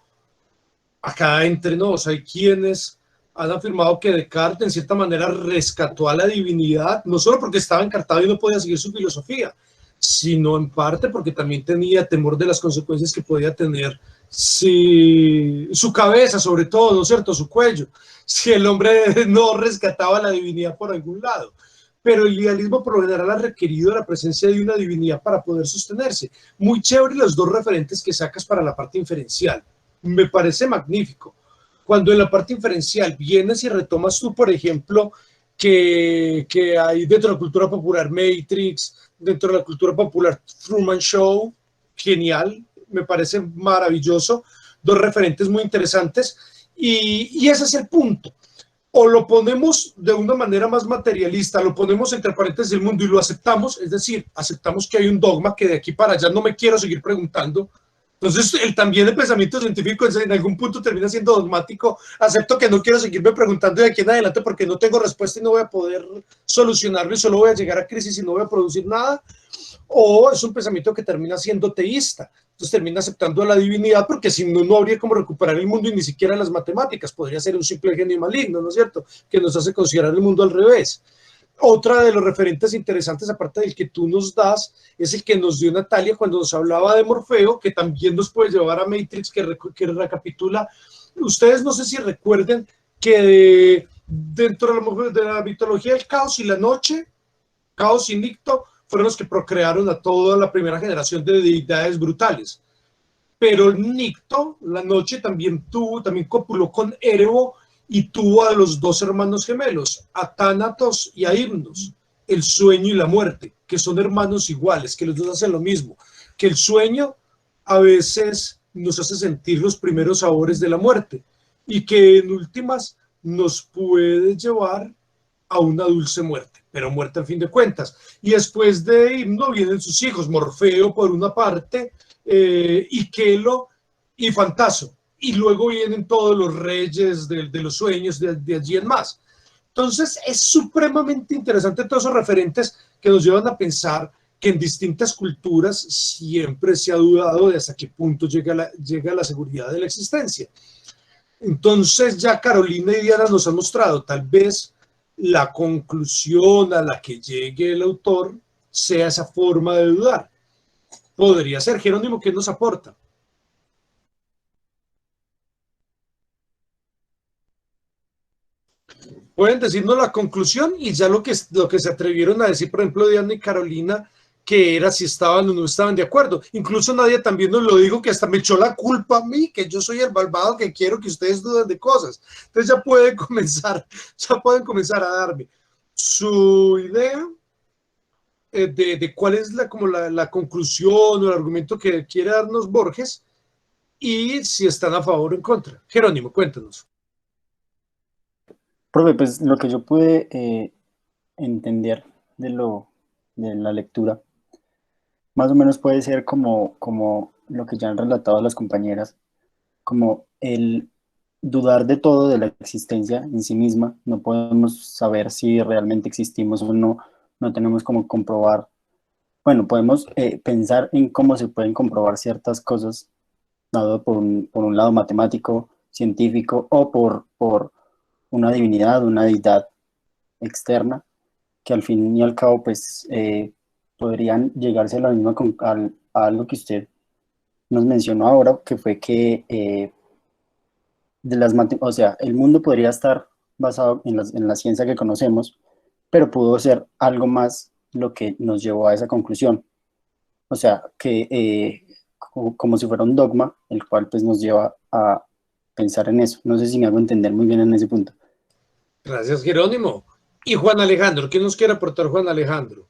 acá entre nos hay quienes han afirmado que Descartes en cierta manera rescató a la divinidad, no solo porque estaba encartado y no podía seguir su filosofía, sino en parte porque también tenía temor de las consecuencias que podía tener si su cabeza, sobre todo, ¿no es cierto?, su cuello, si el hombre no rescataba la divinidad por algún lado. Pero el idealismo por lo general ha requerido la presencia de una divinidad para poder sostenerse. Muy chévere los dos referentes que sacas para la parte inferencial. Me parece magnífico. Cuando en la parte inferencial vienes y retomas tú, por ejemplo, que hay dentro de la cultura popular Matrix, dentro de la cultura popular Truman Show, genial, me parece maravilloso, dos referentes muy interesantes, y ese es el punto. O lo ponemos de una manera más materialista, lo ponemos entre paréntesis del mundo y lo aceptamos, es decir, aceptamos que hay un dogma que de aquí para allá no me quiero seguir preguntando. Entonces, también el pensamiento científico en algún punto termina siendo dogmático. Acepto que no quiero seguirme preguntando de aquí en adelante porque no tengo respuesta y no voy a poder solucionarlo y solo voy a llegar a crisis y no voy a producir nada. O es un pensamiento que termina siendo teísta. Entonces termina aceptando a la divinidad porque si no, no habría cómo recuperar el mundo y ni siquiera las matemáticas. Podría ser un simple genio maligno, ¿no es cierto? Que nos hace considerar el mundo al revés. Otra de los referentes interesantes, aparte del que tú nos das, es el que nos dio Natalia cuando nos hablaba de Morfeo, que también nos puede llevar a Matrix, que recapitula. Ustedes no sé si recuerden que dentro de la mitología del caos y la noche, Caos y Nicto fueron los que procrearon a toda la primera generación de deidades brutales. Pero Nicto, la noche, también copuló con Erebo y tuvo a los dos hermanos gemelos, a Tánatos y a Hipnos, el sueño y la muerte, que son hermanos iguales, que los dos hacen lo mismo, que el sueño a veces nos hace sentir los primeros sabores de la muerte y que en últimas nos puede llevar a una dulce muerte, pero muerte al fin de cuentas. Y después de Hipno vienen sus hijos, Morfeo por una parte, Iquelo y Fantaso. Y luego vienen todos los reyes de los sueños de allí en más. Entonces es supremamente interesante todos esos referentes que nos llevan a pensar que en distintas culturas siempre se ha dudado de hasta qué punto llega la seguridad de la existencia. Entonces ya Carolina y Diana nos han mostrado tal vez la conclusión a la que llegue el autor sea esa forma de dudar. Podría ser. Jerónimo, ¿qué nos aporta? Pueden decirnos la conclusión y ya lo que se atrevieron a decir, por ejemplo, Diana y Carolina, que era si estaban o no estaban de acuerdo. Incluso Nadia también nos lo dijo, que hasta me echó la culpa a mí, que yo soy el malvado que quiero que ustedes duden de cosas. Entonces ya pueden comenzar a darme su idea de cuál es la conclusión o el argumento que quiere darnos Borges y si están a favor o en contra. Jerónimo, cuéntanos. Profe, pues lo que yo pude entender de la lectura, más o menos puede ser como lo que ya han relatado las compañeras, como el dudar de todo, de la existencia en sí misma. No podemos saber si realmente existimos o no, no tenemos cómo comprobar. Bueno, podemos pensar en cómo se pueden comprobar ciertas cosas, dado por un lado matemático, científico o por una divinidad, una deidad externa, que al fin y al cabo pues podrían llegarse a la misma a algo que usted nos mencionó ahora, que fue que o sea, el mundo podría estar basado en la ciencia que conocemos, pero pudo ser algo más lo que nos llevó a esa conclusión. O sea, que como si fuera un dogma, el cual pues nos lleva a pensar en eso. No sé si me hago entender muy bien en ese punto. Gracias, Jerónimo. Y Juan Alejandro, ¿qué nos quiere aportar Juan Alejandro?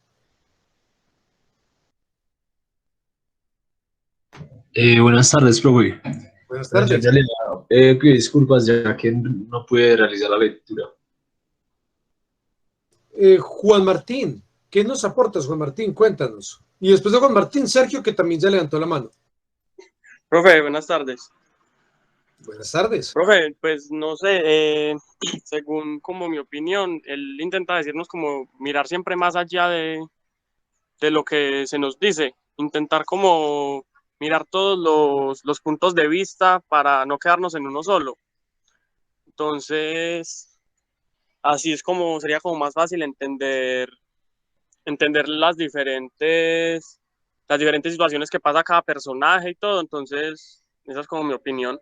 Buenas tardes, profe. Buenas Bueno, yo tardes. en realidad pido disculpas ya que no pude realizar la lectura. Juan Martín, ¿qué nos aportas, Juan Martín? Cuéntanos. Y después de Juan Martín, Sergio, que también ya levantó la mano. Profe, buenas tardes. Buenas tardes. Profe, pues no sé, según como mi opinión, él intenta decirnos como mirar siempre más allá de lo que se nos dice, intentar como mirar todos los puntos de vista para no quedarnos en uno solo. Entonces, así es como sería como más fácil entender las diferentes situaciones que pasa cada personaje y todo. Entonces, esa es como mi opinión.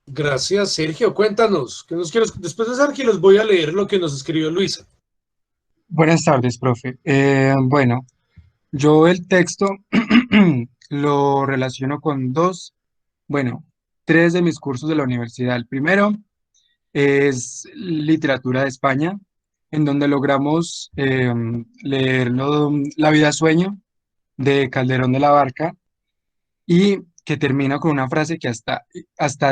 Gracias, Sergio. Cuéntanos. ¿Qué nos quieres? Después de Sergio les voy a leer lo que nos escribió Luisa. Buenas tardes, profe. Bueno, yo el texto lo relaciono con tres de mis cursos de la universidad. El primero es literatura de España, en donde logramos leer La vida sueño de Calderón de la Barca y que termina con una frase que hasta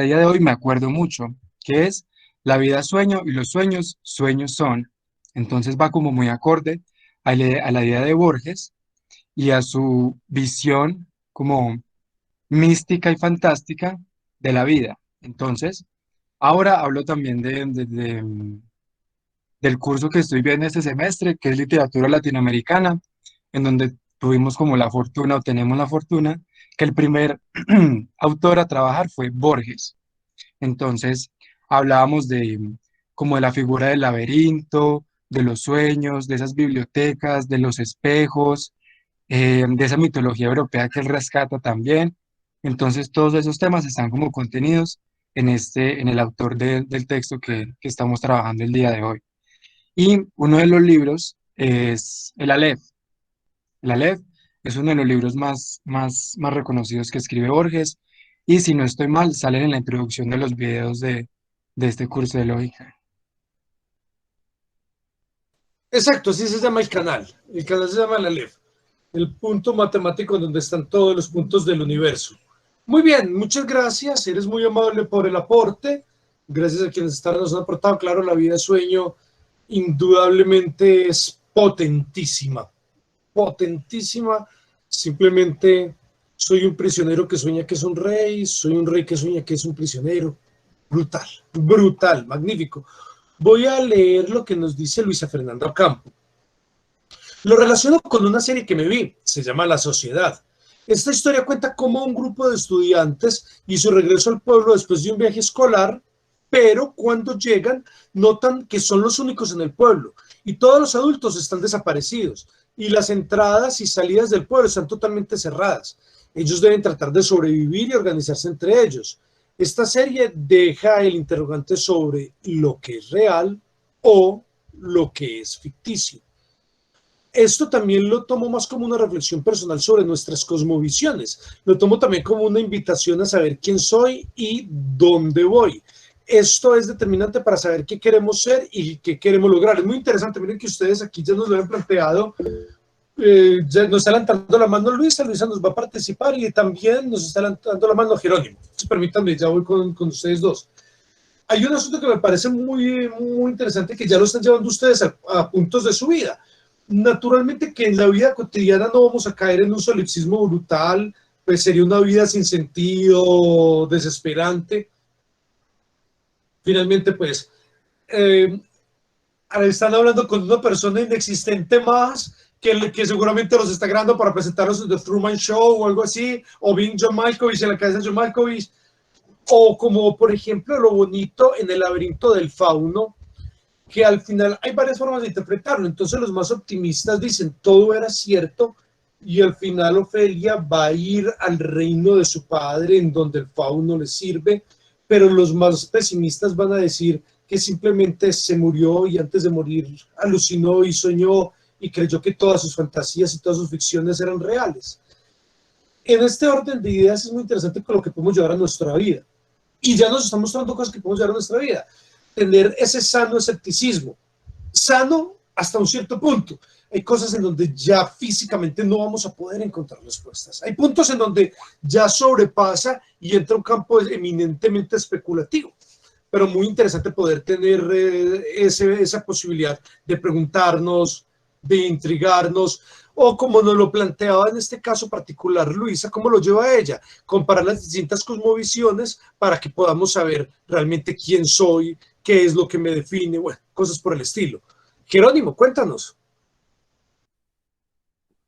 el día de hoy me acuerdo mucho, que es: la vida sueño y los sueños, sueños son. Entonces va como muy acorde a la idea de Borges y a su visión como mística y fantástica de la vida. Entonces, ahora hablo también del curso que estoy viendo este semestre, que es literatura latinoamericana, en donde tuvimos como la fortuna, o tenemos la fortuna, que el primer autor a trabajar fue Borges. Entonces, hablábamos como de la figura del laberinto, de los sueños, de esas bibliotecas, de los espejos, de esa mitología europea que él rescata también. Entonces, todos esos temas están como contenidos en el autor del texto que estamos trabajando el día de hoy. Y uno de los libros es el Aleph. El Aleph es uno de los libros más reconocidos que escribe Borges, y si no estoy mal, salen en la introducción de los videos de este curso de lógica. Exacto, así se llama el canal. El canal se llama la Aleph, el punto matemático donde están todos los puntos del universo. Muy bien, muchas gracias. Eres muy amable por el aporte. Gracias a quienes nos han aportado. Claro, la vida de sueño indudablemente es potentísima. Potentísima. Simplemente soy un prisionero que sueña que es un rey, soy un rey que sueña que es un prisionero. Brutal, brutal, magnífico. Voy a leer lo que nos dice Luisa Fernanda Campo. Lo relaciono con una serie que me vi, se llama La Sociedad. Esta historia cuenta cómo un grupo de estudiantes y su regreso al pueblo después de un viaje escolar, pero cuando llegan notan que son los únicos en el pueblo y todos los adultos están desaparecidos y las entradas y salidas del pueblo están totalmente cerradas. Ellos deben tratar de sobrevivir y organizarse entre ellos. Esta serie deja el interrogante sobre lo que es real o lo que es ficticio. Esto también lo tomo más como una reflexión personal sobre nuestras cosmovisiones. Lo tomo también como una invitación a saber quién soy y dónde voy. Esto es determinante para saber qué queremos ser y qué queremos lograr. Es muy interesante. Miren que ustedes aquí ya nos lo han planteado. Ya nos está levantando la mano Luisa nos va a participar y también nos está levantando la mano Jerónimo. Permítanme, ya voy con ustedes dos. Hay un asunto que me parece muy interesante, que ya lo están llevando ustedes a puntos de su vida. Naturalmente que en la vida cotidiana no vamos a caer en un solipsismo brutal, pues sería una vida sin sentido, desesperante. Finalmente, pues, están hablando con una persona inexistente más, que seguramente los está grabando para presentarlos en The Truman Show o algo así, o bien John Malkovich en la cabeza de John Malkovich. O como, por ejemplo, lo bonito en el laberinto del fauno, que al final hay varias formas de interpretarlo. Entonces los más optimistas dicen todo era cierto y al final Ofelia va a ir al reino de su padre en donde el fauno le sirve, pero los más pesimistas van a decir que simplemente se murió y antes de morir alucinó y soñó y creyó que todas sus fantasías y todas sus ficciones eran reales. En este orden de ideas es muy interesante con lo que podemos llevar a nuestra vida. Y ya nos están mostrando cosas que podemos llevar a nuestra vida. Tener ese sano escepticismo. Sano hasta un cierto punto. Hay cosas en donde ya físicamente no vamos a poder encontrar respuestas. Hay puntos en donde ya sobrepasa y entra un campo eminentemente especulativo. Pero muy interesante poder tener esa posibilidad de preguntarnos, de intrigarnos, o como nos lo planteaba en este caso particular Luisa, cómo lo lleva ella, comparar las distintas cosmovisiones para que podamos saber realmente quién soy, qué es lo que me define, bueno, cosas por el estilo. Jerónimo, cuéntanos.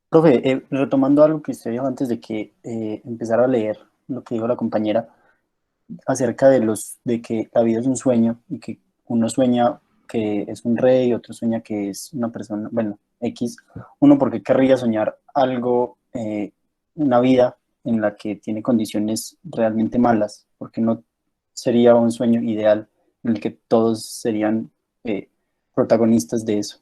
Profe, retomando algo que usted dijo antes de que empezara a leer lo que dijo la compañera acerca de que la vida es un sueño y que uno sueña que es un rey, otro sueña que es una persona, bueno, X, uno porque querría soñar algo, una vida en la que tiene condiciones realmente malas, porque no sería un sueño ideal en el que todos serían protagonistas de eso.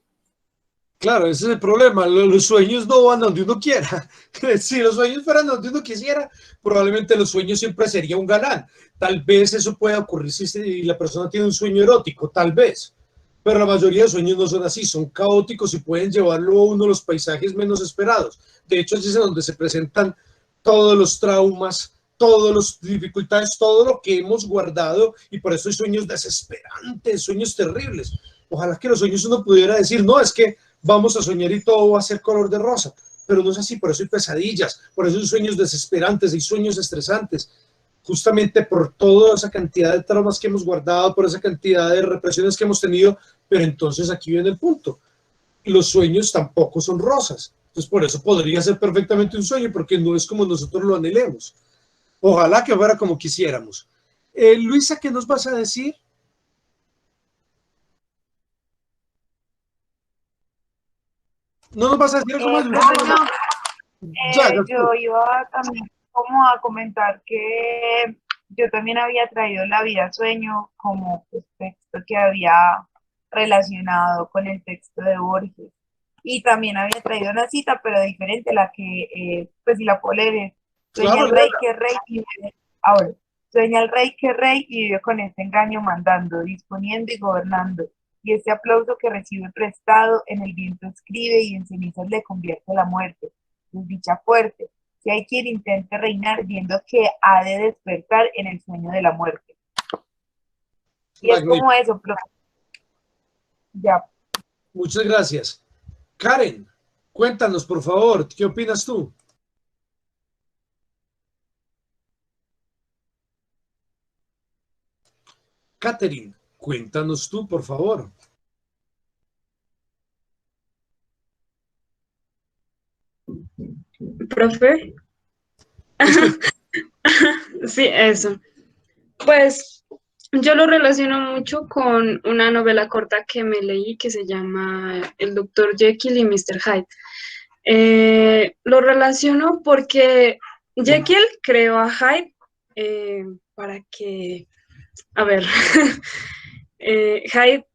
Claro, ese es el problema. Los sueños no van donde uno quiera. Si los sueños fueran donde uno quisiera, probablemente los sueños siempre sería un galán. Tal vez eso pueda ocurrir si la persona tiene un sueño erótico, tal vez. Pero la mayoría de sueños no son así, son caóticos y pueden llevarlo a uno a los paisajes menos esperados. De hecho, es donde se presentan todos los traumas, todas las dificultades, todo lo que hemos guardado, y por eso hay sueños desesperantes, sueños terribles. Ojalá que los sueños uno pudiera decir, no, es que vamos a soñar y todo va a ser color de rosa, pero no es así, por eso hay pesadillas, por eso hay sueños desesperantes, hay sueños estresantes, justamente por toda esa cantidad de traumas que hemos guardado, por esa cantidad de represiones que hemos tenido, pero entonces aquí viene el punto, los sueños tampoco son rosas, entonces por eso podría ser perfectamente un sueño, porque no es como nosotros lo anhelemos, ojalá que fuera como quisiéramos. Luisa, ¿qué nos vas a decir? ¿No nos vas a decir algo más? Yo iba también como a comentar que yo también había traído La vida sueño como pues, texto que había relacionado con el texto de Borges. Y también había traído una cita, pero diferente, la que, pues si la puedo leer, sueña Claro, el rey que es rey y vive, ahora, sueña el rey que es rey y vive con este engaño mandando, disponiendo y gobernando. Y este aplauso que recibe prestado en el viento escribe y en cenizas le convierte la muerte. Desdicha fuerte. Si hay quien intente reinar viendo que ha de despertar en el sueño de la muerte. Y magnífico. es como eso, pero ya. Muchas gracias. Karen, cuéntanos, por favor, ¿qué opinas tú? Catherine, cuéntanos tú, por favor. Profe. Sí, eso. Pues yo lo relaciono mucho con una novela corta que me leí que se llama El Dr. Jekyll y Mr. Hyde. Lo relaciono porque Jekyll creó a Hyde para que, a ver, Hyde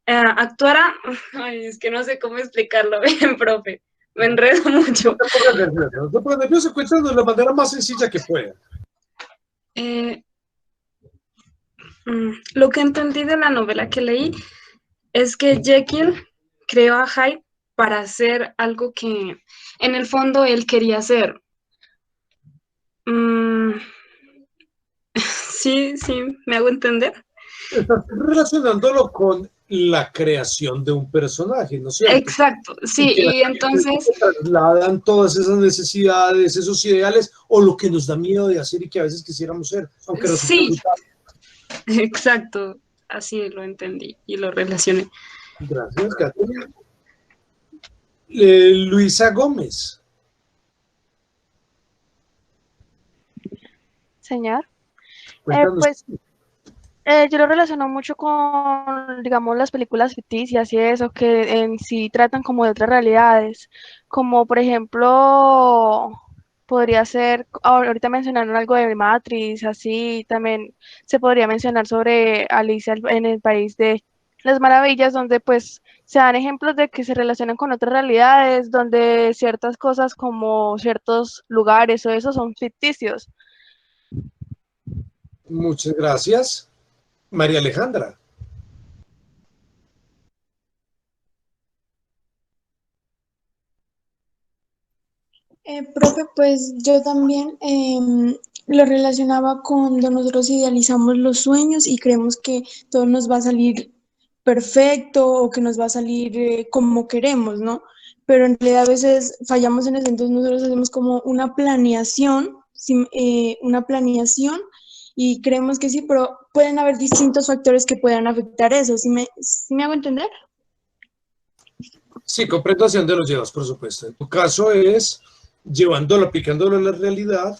actuara, ay, es que no sé cómo explicarlo bien, profe, me enredo mucho. No te pongas nervioso, cuéntanos de la manera más sencilla que pueda. Lo que entendí de la novela que leí es que Jekyll creó a Hyde para hacer algo que en el fondo él quería hacer. Sí, me hago entender. Estás relacionándolo con la creación de un personaje, ¿no es cierto? Exacto, sí, y entonces trasladan todas esas necesidades, esos ideales, o lo que nos da miedo de hacer y que a veces quisiéramos ser, aunque sí, exacto, así lo entendí y lo relacioné. Gracias, Catherine. Luisa Gómez. Señor, Cuéntanos. Pues yo lo relaciono mucho con, digamos, las películas ficticias y eso, que en sí tratan como de otras realidades, como por ejemplo, podría ser, ahorita mencionaron algo de Matrix, así también se podría mencionar sobre Alicia en el País de las Maravillas, donde pues se dan ejemplos de que se relacionan con otras realidades, donde ciertas cosas como ciertos lugares o eso son ficticios. Muchas gracias. María Alejandra. Profe, pues yo también lo relacionaba cuando nosotros idealizamos los sueños y creemos que todo nos va a salir perfecto o que nos va a salir como queremos, ¿no? Pero en realidad a veces fallamos en eso, entonces nosotros hacemos como una planeación, una planeación y creemos que sí, pero pueden haber distintos factores que puedan afectar eso. ¿Sí me hago entender? Sí, comprendo hacia dónde los llevas, por supuesto. En tu caso es llevándolo, aplicándolo a la realidad,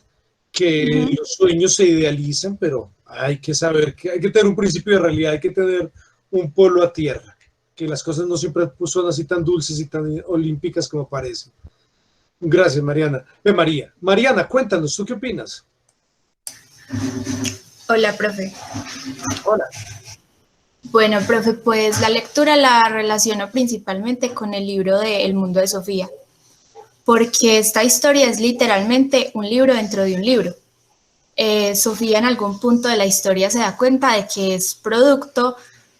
que los sueños se idealizan, pero hay que saber que hay que tener un principio de realidad, hay que tener un polo a tierra, que las cosas no siempre son así tan dulces y tan olímpicas como parecen. Gracias, Mariana. María. Mariana, cuéntanos, ¿tú qué opinas? Hola, profe. Hola. Bueno, profe, pues la lectura la relaciono principalmente con el libro de El mundo de Sofía, porque esta historia es literalmente un libro dentro de un libro. Sofía en algún punto de la historia se da cuenta de que es producto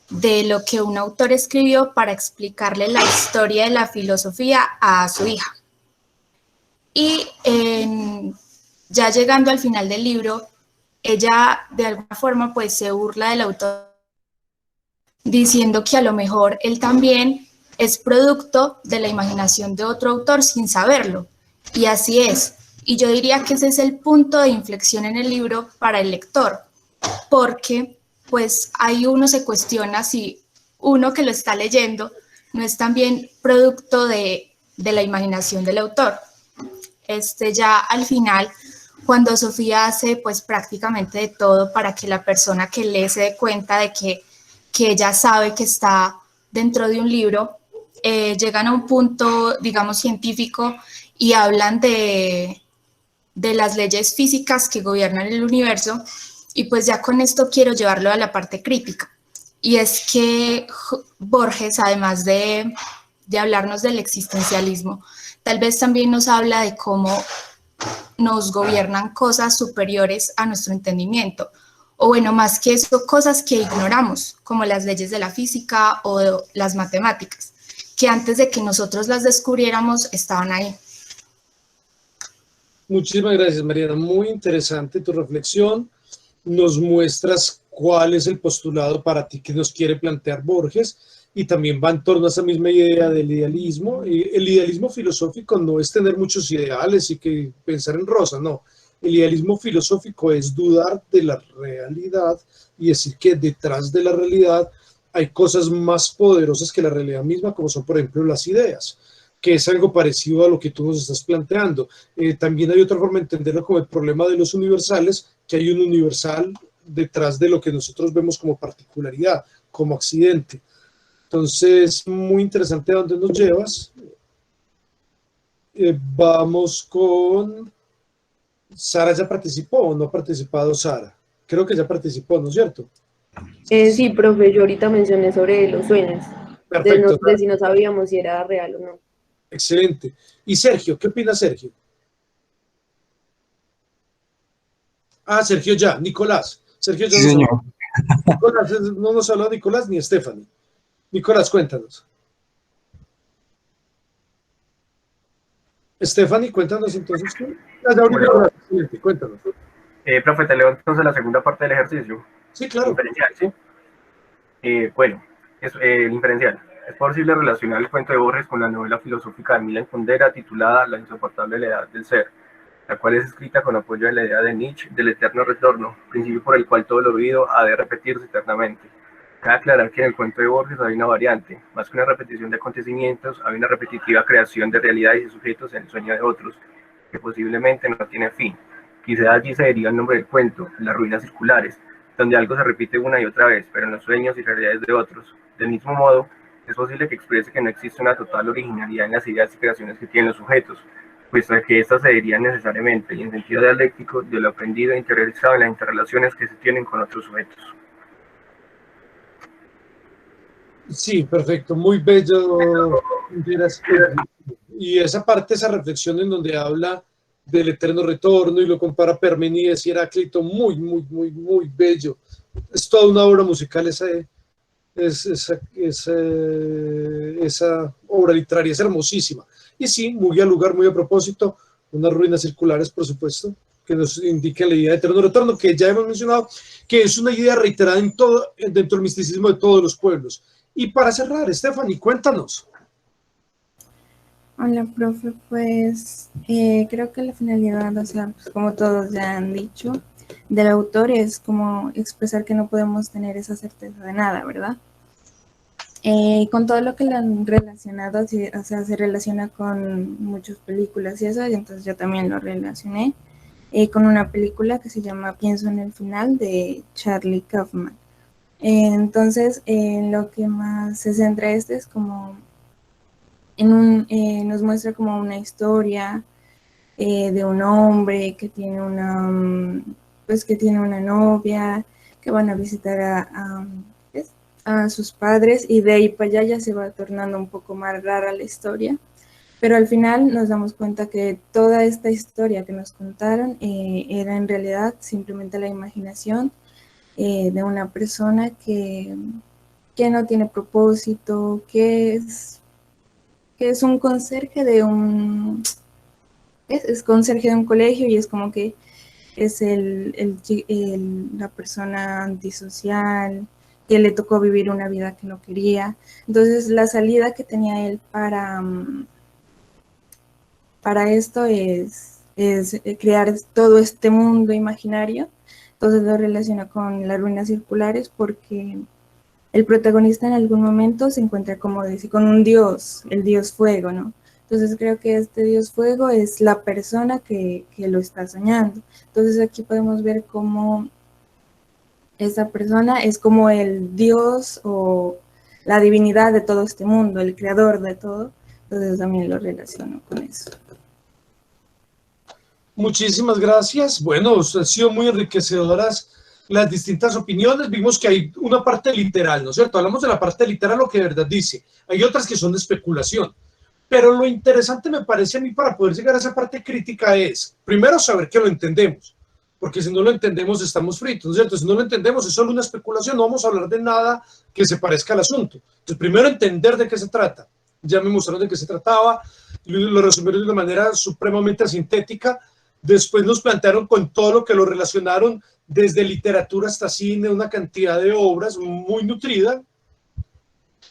de lo que un autor escribió para explicarle la historia de la filosofía a su hija. Y ya llegando al final del libro, ella de alguna forma pues se burla del autor diciendo que a lo mejor él también es producto de la imaginación de otro autor sin saberlo. Y así es. Y yo diría que ese es el punto de inflexión en el libro para el lector, porque pues ahí uno se cuestiona si uno que lo está leyendo no es también producto de la imaginación del autor. Ya al final, cuando Sofía hace pues prácticamente de todo para que la persona que lee se dé cuenta de que ella sabe que está dentro de un libro, llegan a un punto, digamos, científico y hablan de las leyes físicas que gobiernan el universo, y pues ya con esto quiero llevarlo a la parte crítica. Y es que Borges, además de hablarnos del existencialismo, tal vez también nos habla de cómo nos gobiernan cosas superiores a nuestro entendimiento, o bueno, más que eso, cosas que ignoramos, como las leyes de la física o las matemáticas, que antes de que nosotros las descubriéramos estaban ahí. Muchísimas gracias, Mariana. Muy interesante tu reflexión. Nos muestras cuál es el postulado para ti que nos quiere plantear Borges, y también va en torno a esa misma idea del idealismo. El idealismo filosófico no es tener muchos ideales y que pensar en rosa, no. El idealismo filosófico es dudar de la realidad y decir que detrás de la realidad hay cosas más poderosas que la realidad misma, como son, por ejemplo, las ideas, que es algo parecido a lo que tú nos estás planteando. También hay otra forma de entenderlo como el problema de los universales, que hay un universal detrás de lo que nosotros vemos como particularidad, como accidente. Entonces, muy interesante a dónde nos llevas. Vamos con... ¿Sara ya participó o no ha participado Sara? Creo que ya participó, ¿no es cierto? Sí, profe, yo ahorita mencioné sobre los sueños, Perfecto. de si no sabíamos si era real o no. Excelente. ¿Y Sergio? ¿Qué opina Sergio? Ah, Sergio ya. Nicolás. Sergio ya. Sí, señor. Nicolás, no nos habló Nicolás ni Stephanie. Nicolás, cuéntanos. Stephanie, cuéntanos entonces. Bueno, cuéntanos. Profe, te leo entonces la segunda parte del ejercicio. Sí, claro. Inferencial, ¿sí? Bueno, el inferencial. Es posible relacionar el cuento de Borges con la novela filosófica de Milan Kundera titulada La insoportable levedad del ser, la cual es escrita con apoyo de la idea de Nietzsche del eterno retorno, principio por el cual todo lo vivido ha de repetirse eternamente. Cabe aclarar que en el cuento de Borges hay una variante, más que una repetición de acontecimientos, hay una repetitiva creación de realidades y sujetos en el sueño de otros, que posiblemente no tiene fin. Quizá allí se deriva el nombre del cuento, las ruinas circulares, donde algo se repite una y otra vez, pero en los sueños y realidades de otros. Del mismo modo, es posible que exprese que no existe una total originalidad en las ideas y creaciones que tienen los sujetos, puesto que éstas se derivan necesariamente y en sentido dialéctico de lo aprendido e interiorizado en las interrelaciones que se tienen con otros sujetos. Sí, perfecto, muy bello. Y esa parte, esa reflexión en donde habla del eterno retorno y lo compara a Parmenides y Heráclito, muy, muy, muy, muy bello. Es toda una obra musical esa obra literaria, es hermosísima. Y sí, muy al lugar, muy a propósito, unas ruinas circulares, por supuesto, que nos indican la idea de eterno retorno, que ya hemos mencionado, que es una idea reiterada dentro del misticismo de todos los pueblos. Y para cerrar, Stephanie, cuéntanos. Hola, profe, pues creo que la finalidad, o sea, pues, como todos ya han dicho, del autor es como expresar que no podemos tener esa certeza de nada, ¿verdad? Con todo lo que le han relacionado, o sea, se relaciona con muchas películas y eso, y entonces yo también lo relacioné con una película que se llama Pienso en el final, de Charlie Kaufman. Entonces, lo que más se centra es como nos muestra como una historia de un hombre que tiene una novia, que van a visitar a sus padres, y de ahí para allá ya se va tornando un poco más rara la historia, pero al final nos damos cuenta que toda esta historia que nos contaron era en realidad simplemente la imaginación de una persona que no tiene propósito, que es un conserje de es conserje de un colegio, y es como que es la persona antisocial, que le tocó vivir una vida que no quería. Entonces la salida que tenía él para esto es crear todo este mundo imaginario. Entonces lo relaciona con las ruinas circulares, porque el protagonista en algún momento se encuentra, como decir, con un dios, el dios fuego, ¿no? Entonces creo que este dios fuego es la persona que lo está soñando. Entonces aquí podemos ver cómo esa persona es como el dios o la divinidad de todo este mundo, el creador de todo. Entonces también lo relaciono con eso. Muchísimas gracias. Bueno, han sido muy enriquecedoras las distintas opiniones. Vimos que hay una parte literal, ¿no es cierto? Hablamos de la parte literal, lo que de verdad dice. Hay otras que son de especulación. Pero lo interesante, me parece a mí, para poder llegar a esa parte crítica es, primero, saber que lo entendemos. Porque si no lo entendemos, estamos fritos, ¿no es cierto? Si no lo entendemos, es solo una especulación, no vamos a hablar de nada que se parezca al asunto. Entonces, primero, entender de qué se trata. Ya me mostraron de qué se trataba, lo resumieron de una manera supremamente sintética. Después nos plantearon con todo lo que lo relacionaron, desde literatura hasta cine, una cantidad de obras muy nutrida.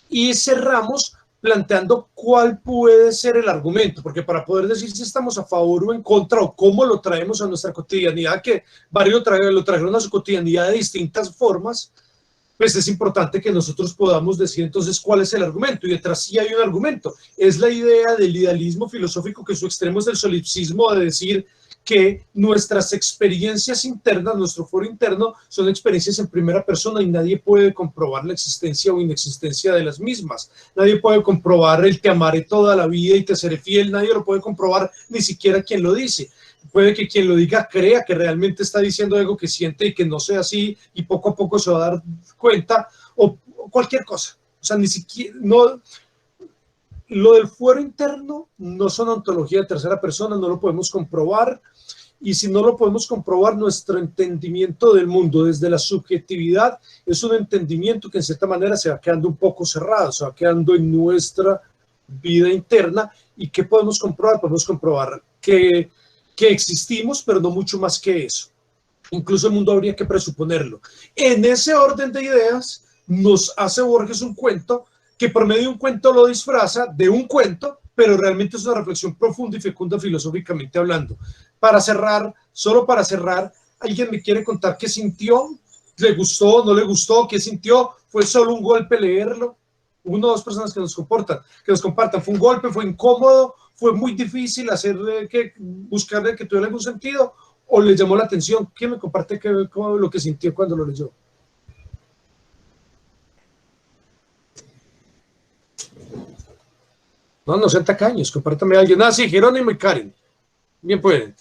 Y cerramos planteando cuál puede ser el argumento, porque para poder decir si estamos a favor o en contra, o cómo lo traemos a nuestra cotidianidad, que varios lo trajeron a su cotidianidad de distintas formas, pues es importante que nosotros podamos decir entonces cuál es el argumento, y detrás sí hay un argumento. Es la idea del idealismo filosófico, que su extremo es el solipsismo, de decir que nuestras experiencias internas, nuestro foro interno, son experiencias en primera persona y nadie puede comprobar la existencia o inexistencia de las mismas. Nadie puede comprobar el te amaré toda la vida y te seré fiel, nadie lo puede comprobar, ni siquiera quien lo dice. Puede que quien lo diga crea que realmente está diciendo algo que siente y que no sea así, y poco a poco se va a dar cuenta, o cualquier cosa. O sea, ni siquiera, no, lo del fuero interno no son ontología de tercera persona, no lo podemos comprobar, y si no lo podemos comprobar, nuestro entendimiento del mundo desde la subjetividad es un entendimiento que en cierta manera se va quedando un poco cerrado, se va quedando en nuestra vida interna. ¿Y qué podemos comprobar? Podemos comprobar que existimos, pero no mucho más que eso. Incluso el mundo habría que presuponerlo. En ese orden de ideas nos hace Borges un cuento que por medio de un cuento lo disfraza de un cuento, pero realmente es una reflexión profunda y fecunda filosóficamente hablando. Para cerrar, solo para cerrar, ¿alguien me quiere contar qué sintió? ¿Le gustó? ¿No le gustó? ¿Qué sintió? ¿Fue solo un golpe leerlo? Una o dos personas que nos compartan. ¿Fue un golpe? ¿Fue incómodo? ¿Fue muy difícil buscarle que tuviera algún sentido? o le llamó la atención. ¿Quién me comparte lo que sintió cuando lo leyó? No sean tacaños, compártame a alguien. Sí, Jerónimo y Karen. Bien pueden.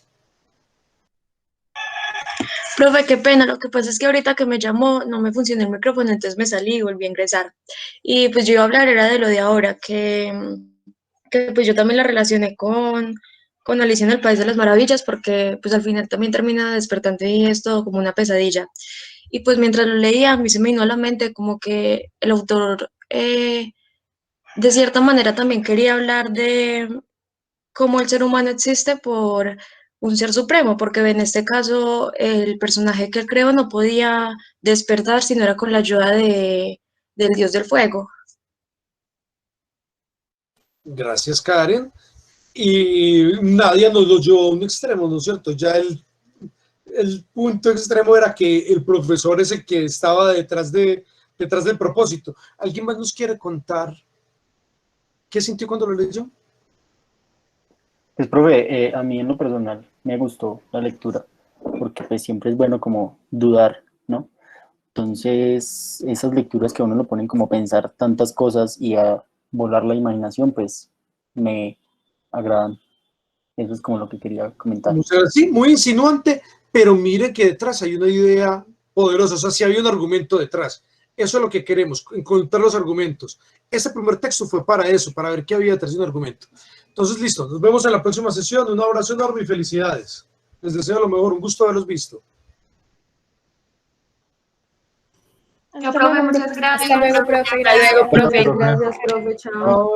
Profe, qué pena, lo que pasa es que ahorita que me llamó no me funcionó el micrófono, entonces me salí y volví a ingresar. Y pues yo iba a hablar, era de lo de ahora, que pues yo también la relacioné con Alicia en el País de las Maravillas, porque pues al final también termina despertando y es todo como una pesadilla. Y pues mientras lo leía, a mí se me vino a la mente como que el autor de cierta manera también quería hablar de cómo el ser humano existe por un ser supremo, porque en este caso el personaje que él creó no podía despertar si no era con la ayuda del dios del fuego. Gracias, Karen. Y Nadia nos lo llevó a un extremo, ¿no es cierto? Ya el punto extremo era que el profesor es el que estaba detrás del propósito. ¿Alguien más nos quiere contar qué sintió cuando lo leyó? Pues, profe, a mí en lo personal me gustó la lectura, porque pues siempre es bueno como dudar, ¿no? Entonces, esas lecturas que a uno lo ponen como a pensar tantas cosas y a volar la imaginación, pues me agradan. Eso es como lo que quería comentar. O sea, sí, muy insinuante, pero mire que detrás hay una idea poderosa, o sea, sí hay un argumento detrás. Eso es lo que queremos, encontrar los argumentos. Este primer texto fue para eso, para ver qué había detrás de un argumento. Entonces, listo, nos vemos en la próxima sesión. Un abrazo enorme y felicidades. Les deseo lo mejor, un gusto haberlos visto. Profe, muchas gracias. Hasta luego, profe. Hasta luego, profe. Gracias, profe. Chao.